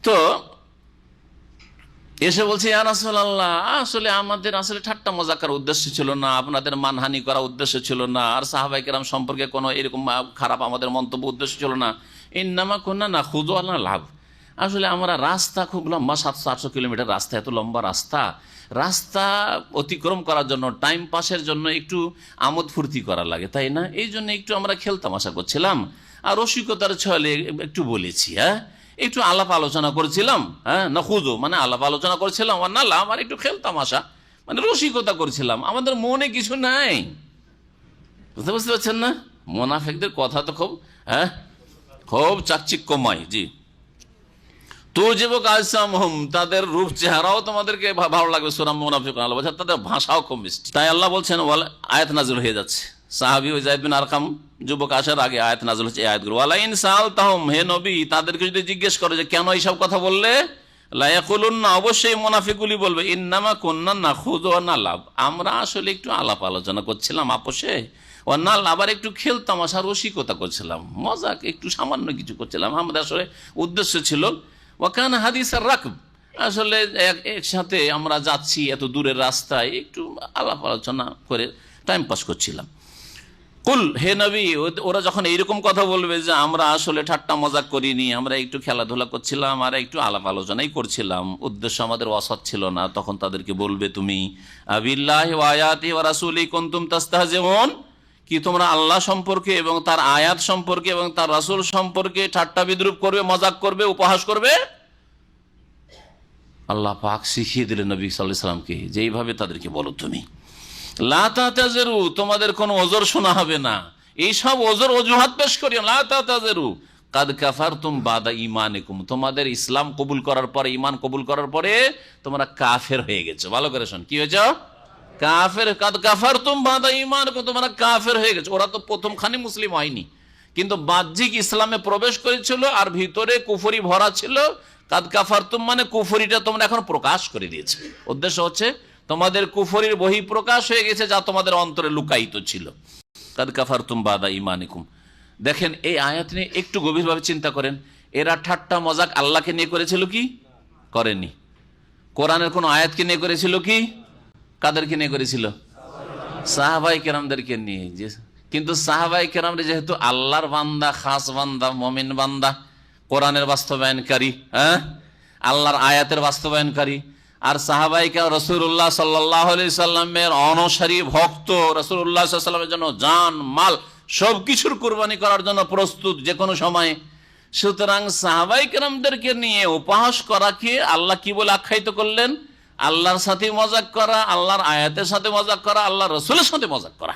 তো এসে বলছে, ইয়া রাসূলুল্লাহ, আসলে আমাদের আসলে ঠাট্টা মজাক করার উদ্দেশ্য ছিল না, আপনাদের মানহানি করার উদ্দেশ্য ছিল না, আর সাহাবায়ে কেরাম সম্পর্কে কোনো এরকম খারাপ আমাদের মন্তব্য উদ্দেশ্য ছিল না। ইন্নামা কুন্না নাখুযু ওয়া নালআব, আসলে আমরা রাস্তা খুব লম্বা, 700-800 কিলোমিটার রাস্তা, এত লম্বা রাস্তা অতিক্রম করার জন্য, টাইম পাসের জন্য একটু আমোদ ফুর্তি করা লাগে, তাই না? এই জন্য একটু আমরা খেলতামাশা করছিলাম, আর রসিকতার ছলে একটু বলেছি, হ্যাঁ, একটু আলাপ আলোচনা করেছিলাম, হ্যাঁ, না খুঁজো মানে আলাপ আলোচনা করেছিলাম, আর না আমার একটু খেলতামাশা মানে রসিকতা করছিলাম, আমাদের মনে কিছু নাই। বুঝতে পারছেন না? মুনাফিকদের কথা তো খুব, হ্যাঁ, খুব চাকচিক্যময়। জি, তুজিবুক আজসামহুম, তাদের রূপ চেহারাও তোমাদেরকে ভালো লাগবে। সূরা মুনাফিকুন, আল্লাহ বলছেন তাদের ভাষাও খুব মিষ্টি। তাই আল্লাহ বলছেন, আয়াত নাযিল হয়ে যাচ্ছে। সাহাবী যায়েদ বিন আরকাম যুবক আসার আগে আয়াত নাযিল হচ্ছে, এই আয়াতগুলো। ওয়ালা ইন সাআলতাহুম, হে নবী তাদেরকে যদি জিজ্ঞেস করো যে কেন এইসব কথা বললে, লা ইয়াকুলুন্না, অবশ্যই মুনাফিকগুলি বলবে, ইন্নামা কুন্না নাখুযু ওয়া নালআব, আমরা আসলে একটু আলাপ আলোচনা করছিলাম আপোষে, ওয়া নালআব, আবার একটু খেলতামাশা রসিকতা করছিলাম, মজাক একটু সামান্য কিছু করছিলাম, আমাদের আসলে উদ্দেশ্য ছিল ওয়াকান হাদিসের রাকব, আসলে একসাথে আমরা যাচ্ছি এত দূরের রাস্তায়, একটু আলাপ আলোচনা করে টাইম পাস করছিলাম। কুল, হে নবী, ওরা যখন এইরকম কথা বলবে যে আমরা আসলে ঠাট্টা মজাক করিনি, আমরা একটু খেলাধুলা করছিলাম আর একটু আলাপ আলোচনাই করছিলাম, উদ্দেশ্য আমাদের অসৎ ছিল না, তখন তাদেরকে বলবে তুমি, আবিল্লাহি ওয়া আয়াতিহি ওয়া রাসূলিহি কুনতুম তাস্তাহজিউন, কি তোমরা আল্লাহ সম্পর্কে এবং তার আয়াত সম্পর্কে এবং তার রাসূল সম্পর্কে ঠাট্টা বিদ্রুপ করবে, মজাক করবে, উপহাস করবে? আল্লাহ পাক শিখিয়ে দিলেন নবী সাল্লাল্লাহু আলাইহি সাল্লামকে যে এইভাবে তাদেরকে বলো তুমি, লা তাতাযিরু, তোমাদের কোনো ওজর শোনা হবে না, এইসব অজুহাত পেশ করিও, লা তাতাযিরু কাদ কাফারতুম বাদা ঈমানিকুম, তোমাদের ইসলাম কবুল করার পরে, ঈমান কবুল করার পরে তোমরা কাফের হয়ে গেছো। ভালো করে শোন, কি হয়েছে? কাফের। কাদ কাফারতুম বাদা ঈমানিকুম, তোমরা কাফের হয়ে গেছো। ওরা তো প্রথমখানি মুসলিম হয়নি, কিন্তু বাহ্যিক ইসলামে প্রবেশ করেছিল আর ভিতরে কুফরি ভরা ছিল। কাদ কাফারতুম মানে কুফরিটা তোমরা এখন প্রকাশ করে দিয়েছে। উদ্দেশ্য হচ্ছে তোমাদের কুফরির বহি প্রকাশ হয়ে গেছে, যা তোমাদের অন্তরে লুকায়িত ছিল। কাদ কাফারতুম বাদা ঈমানিকুম। দেখেন এই আয়াত নিয়ে একটু গভীরভাবে চিন্তা করেন। এরা ঠাট্টা মজাক আল্লাহকে নিয়ে করেছিল কি? করেনি। কোরআনের কোন আয়াতকে নিয়ে করেছিল কি? কাদেরকে নিয়ে করেছিল? সাহাবায়ে কেরামদেরকে নিয়ে। কিন্তু সাহাবায়ে কেরামরা যেহেতু আল্লাহর বান্দা, খাস বান্দা, মুমিন বান্দা, কোরআনের বাস্তবায়নকারী, হ্যাঁ, আল্লাহর আয়াতের বাস্তবায়নকারী, আর সাহাবায়ে কেরাম রাসূলুল্লাহ সাল্লাল্লাহু আলাইহি সাল্লামের অনুসারী ভক্ত, রাসূলুল্লাহ সাল্লাল্লাহু আলাইহি সাল্লামের জন্য জান মাল সবকিছুর কুরবানি করার জন্য প্রস্তুত যে কোনো সময়। সুতরাং সাহাবায়ে কেরামদেরকে নিয়ে উপহাস করাকে আল্লাহ কি বলে আখ্যায়িত করলেন? আল্লাহর সাথে মজাক করা, আল্লাহর আয়াতের সাথে মজাক করা, আল্লাহর রসুলের সাথে মজাক করা।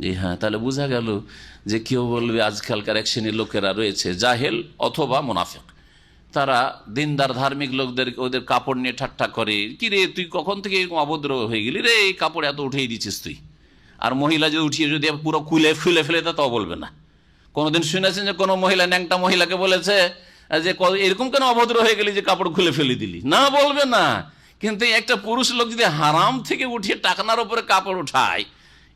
জি হ্যাঁ, তাহলে বোঝা গেল যে কেউ বলবে আজকালকার এক শ্রেণীর লোকেরা রয়েছে জাহেল অথবা মুনাফিক, তারা দিনদার ধার্মিক লোকদের ওদের কাপড় নিয়ে ঠাট্টা করে, কি রে তুই কখন থেকে এরকম অভদ্র হয়ে গেলি রে, এই কাপড় এত উঠিয়ে দিচ্ছিস তুই। আর মহিলা যদি উঠিয়ে যদি পুরো খুলে ফেলে দেয় তাও বলবে না। কোনোদিন শুনেছেন যে কোনো মহিলা ন্যাংটা মহিলাকে বলেছে যে এরকম কেন অভদ্র হয়ে গেলি যে কাপড় খুলে ফেলে দিলি? না, বলবে না। কিন্তু একটা পুরুষ লোক যদি হারাম থেকে উঠিয়ে টাকনার উপরে কাপড় উঠায়,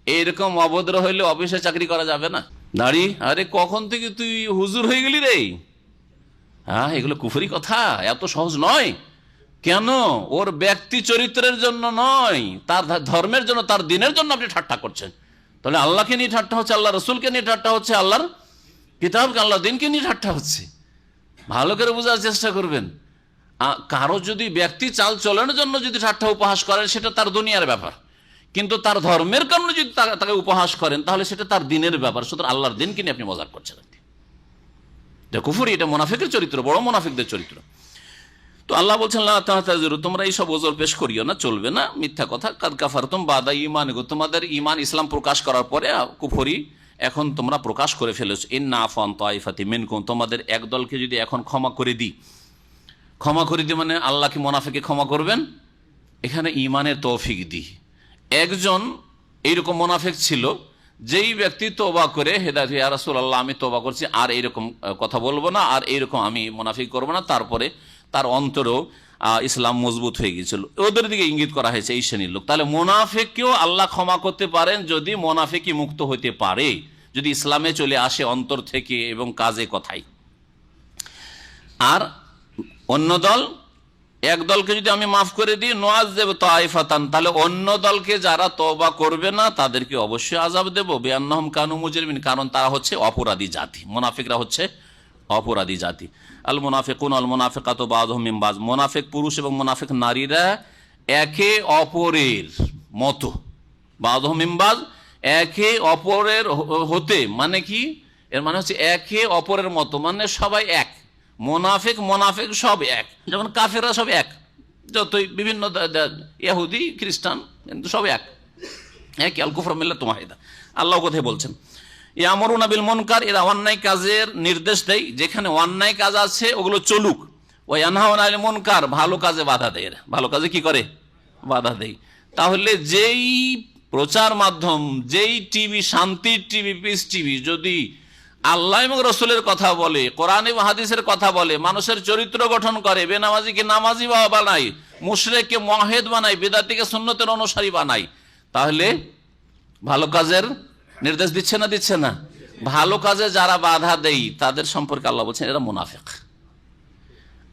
এরকম অভদ্র হইলে অফিসে চাকরি করা যাবে না। দাঁড়ি, আরে কখন থেকে তুই হুজুর হয়ে গেলি রে? হ্যাঁ, এগুলো কুফরি কথা, এত সহজ নয়। কেন? ওর ব্যক্তি চরিত্রের জন্য নয়, তার ধর্মের জন্য, তার দিনের জন্য আপনি ঠাট্টা করছেন। তাহলে আল্লাহকে নিয়ে ঠাট্টা হচ্ছে, আল্লাহ রসুলকে নিয়ে ঠাট্টা হচ্ছে, আল্লাহর কিতাবকে, আল্লাহ দিনকে নিয়ে ঠাট্টা হচ্ছে। ভালো করে বোঝার চেষ্টা করবেন। কারো যদি ব্যক্তি চাল চলনের জন্য যদি ঠাট্টা উপহাস করেন, সেটা তার দুনিয়ার ব্যাপার। কিন্তু তার ধর্মের কারণে যদি তাকে উপহাস করেন, তাহলে সেটা তার দিনের ব্যাপার। সুতরাং আল্লাহর দিনকে নিয়ে আপনি মজাক করছেন। এটা কুফরি, এটা মুনাফিকের চরিত্র, বড় মুনাফিকদের চরিত্র। তো আল্লাহ বলছেন লা তাহতাযিরু, তোমরা এইসব ওজর পেশ করিও না, চলবে না, মিথ্যা কথা। কাদ কাফারতুম বাদা ঈমানিকুম, তোমাদের ঈমান ইসলাম প্রকাশ করার পরে কুফরি এখন তোমরা প্রকাশ করে ফেলেছো। ইন্না আফু আন তাইফাতিম মিনকুম, তোমাদের এক দলকে যদি এখন ক্ষমা করে দিই, ক্ষমা করে দিই মানে আল্লাহ কি মুনাফিককে ক্ষমা করবেন? এখানে ঈমানের তৌফিক দিই। একজন এইরকম মুনাফিক ছিল, যেই ব্যক্তি তওবা করে হেদায়েত, ইয়া রাসূলুল্লাহ আমি তওবা করছি, আর এইরকম কথা বলবো না, আর এইরকম আমি মুনাফিক করবো না, তারপরে তার অন্তরেও ইসলাম মজবুত হয়ে গিয়েছিল। ওদের দিকে ইঙ্গিত করা হয়েছে এই শ্রেণীর লোক। তাহলে মুনাফিককেও আল্লাহ ক্ষমা করতে পারেন যদি মুনাফিকই মুক্ত হইতে পারে, যদি ইসলামে চলে আসে অন্তর থেকে এবং কাজে কথাই। আর অন্য দল, এক দলকে যদি আমি মাফ করে দিই, নুআযযিবু তাইফাতান, তাহলে অন্য দলকে যারা তওবা করবে না তাদেরকে অবশ্যই আযাব দেব। বিআন্নাহুম কানু মুজরিমিন, কারণ তারা হচ্ছে অপরাধী জাতি। মুনাফিকরা হচ্ছে অপরাধী জাতি। আল মুনাফিকুন আল মুনাফিকাতু বাযুহুম মিন বায, মুনাফিক পুরুষ এবং মুনাফিক নারীরা একে অপরের মতো। বাযুহুম মিন বায, একে অপরের হতে মানে কি? এর মানে হচ্ছে একে অপরের মতো, মানে সবাই এক। মুনাফিক সব এক, যেমন কাফেররা সব এক, যতই বিভিন্ন ইহুদি খ্রিস্টান, কিন্তু সব এক। আল কুফরু মিল্লাতুন ওয়াহিদা, আল্লাহ কোথায় বলছেন। ইয়ামুরুনা বিল মুনকার, এরা অন্যায় কাজের নির্দেশ দেয়, যেখানে অন্যায় কাজ আছে ওগুলো চলুক। ওয়া ইয়ানহাউনা আনিল মুনকার, ভালো কাজে বাধা দেয়। এরা ভালো কাজে কি করে? বাধা দেয়। তাহলে যেই প্রচার মাধ্যম, যেই টিভি, শান্তির টিভি, পিস টিভি, যদি আল্লাহ এবং রসুলের কথা বলে, কোরআন এবং হাদিসের কথা বলে, মানুষের চরিত্র গঠন করে, বেনামাজিকে নামাজি বানায়, মুশরিককে মুওয়াহিদ বানায়, বিদআতীকে সুন্নতের অনুসারী বানায়, তাহলে ভালো কাজের নির্দেশ দিচ্ছে না? দিচ্ছে না। ভালো কাজে যারা বাধা দেয় তাদের সম্পর্কে আল্লাহ বলছেন এরা মুনাফিক।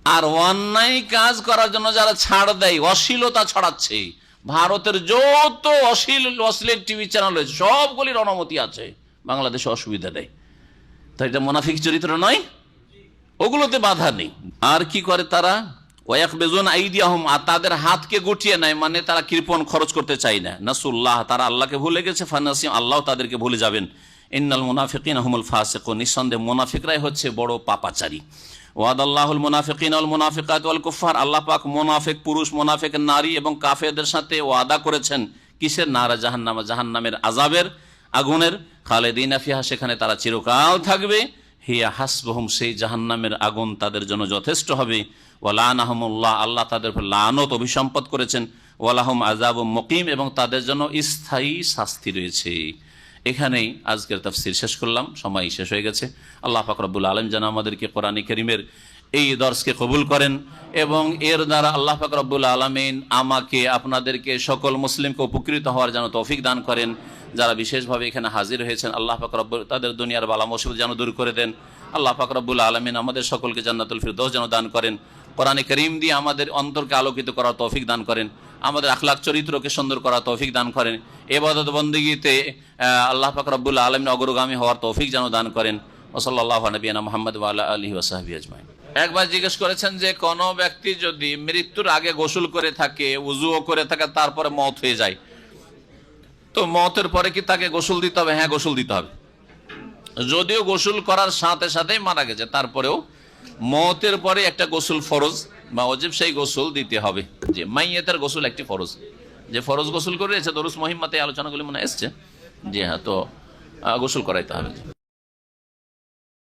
আর অন্যায় কাজ করার জন্য যারা ছাড় দেয়, অশ্লীলতা ছড়াচ্ছে, ভারতের যত অশ্লীল টিভি চ্যানেল রয়েছে সবগুলির অনুমতি আছে, বাংলাদেশে অসুবিধা নেই। তাই এটা মুনাফিক চরিত্র নয়, ওগুলোতে বাধা নেই। আর কি করে তারা? ওয়াকবেজুন আইদিয়াহুম, আর তাদের হাতকে গুটিয়ে নেয়, মানে তারা কৃপণ খরচ করতে চায় না। নাসুল্লাহ, তারা আল্লাহকে ভুলে গেছে। ফানাসিম, আল্লাহ তাদেরকে ভুলে যাবেন। ইন্নাল মুনাফিকিনা হুমুল ফাসিকুন, নিঃসন্দেহে মুনাফিকরাই হচ্ছে বড় পাপাচারী। ওয়াদাল্লাহুল মুনাফিকিনা ওয়াল মুনাফিকাত ওয়াল কুফার, আল্লাহ পাক মুনাফিক পুরুষ, মুনাফিক নারী এবং কাফেরদের সাথে ওয়াদা করেছেন কিসের? নারা জাহান্নাম, জাহান্নামের আযাবের, আগুনের। খালিদিনা ফিহা, সেখানে তারা চিরকাল থাকবে। হিয়া হাসবুহুম, সেই জাহান্নামের আগুন তাদের জন্য যথেষ্ট হবে। ওয়ালানাহুমুল্লাহ, আল্লাহ তাদের উপর লানত, অভিসম্পদ করেছেন। ওয়ালাহুম আযাবুম মুকিম, এবং তাদের জন্য স্থায়ী শাস্তি রয়েছে। এখানেই আজকের তাফসীর শেষ করলাম, সময় শেষ হয়ে গেছে। আল্লাহ পাক রব্বুল আলামিন যেন আমাদেরকে কোরআন কারীমের এই দর্শকে কবুল করেন, এবং এর দ্বারা আল্লাহ পাক রব্বুল আলামিন আমাকে, আপনাদেরকে, সকল মুসলিমকে উপকৃত হওয়ার যেন তৌফিক দান করেন। যারা বিশেষভাবে এখানে হাজির হয়েছেন, আল্লাহ পাক রব্বুল তাদের দুনিয়ার বালা মুসিবত যেন দূর করে দেন। আল্লাহ পাক রব্বুল আলামিন আমাদের সকলকে জান্নাতুল ফিরদৌস যেন দান করেন। কোরআন কারীম দিয়ে আমাদের অন্তরকে আলোকিত করার তৌফিক দান করেন, আমাদের আখলাক চরিত্রকে সুন্দর করার তৌফিক দান করেন। ইবাদত বন্দেগীতে আল্লাহ পাক রব্বুল আলামিন অগ্রগামী হওয়ার তৌফিক যেন দান করেন। ওয়া সাল্লাল্লাহু আলা নবিয়িনা মুহাম্মদ ওয়া আলা আলিহি ওয়া সাহবিহি আজমাইন। একবার জিজ্ঞেস করেছেন যে কোন ব্যক্তি যদি মৃত্যুর আগে গোসল করে থাকে, ওযুও করে থাকে, তারপরে মওত হয়ে যায়, তো মওতের পরে কি তাকে গোসল দিতে হবে? হ্যাঁ, গোসল দিতে হবে। যদিও গোসল করার সাথে সাথেই মারা গেছে, তারপরেও মওতের পরে একটা গোসল ফরজ। বা ওয়াজিব সেই গোসল দিতে হবে। যে মাইয়েতের গোসল একটি ফরজ, যে ফরজ গোসল করেছে দরুস মহিম্মাতে আলোচনাগুলি মনে এসছে। জি হ্যাঁ, তো গোসল করাইতে হবে।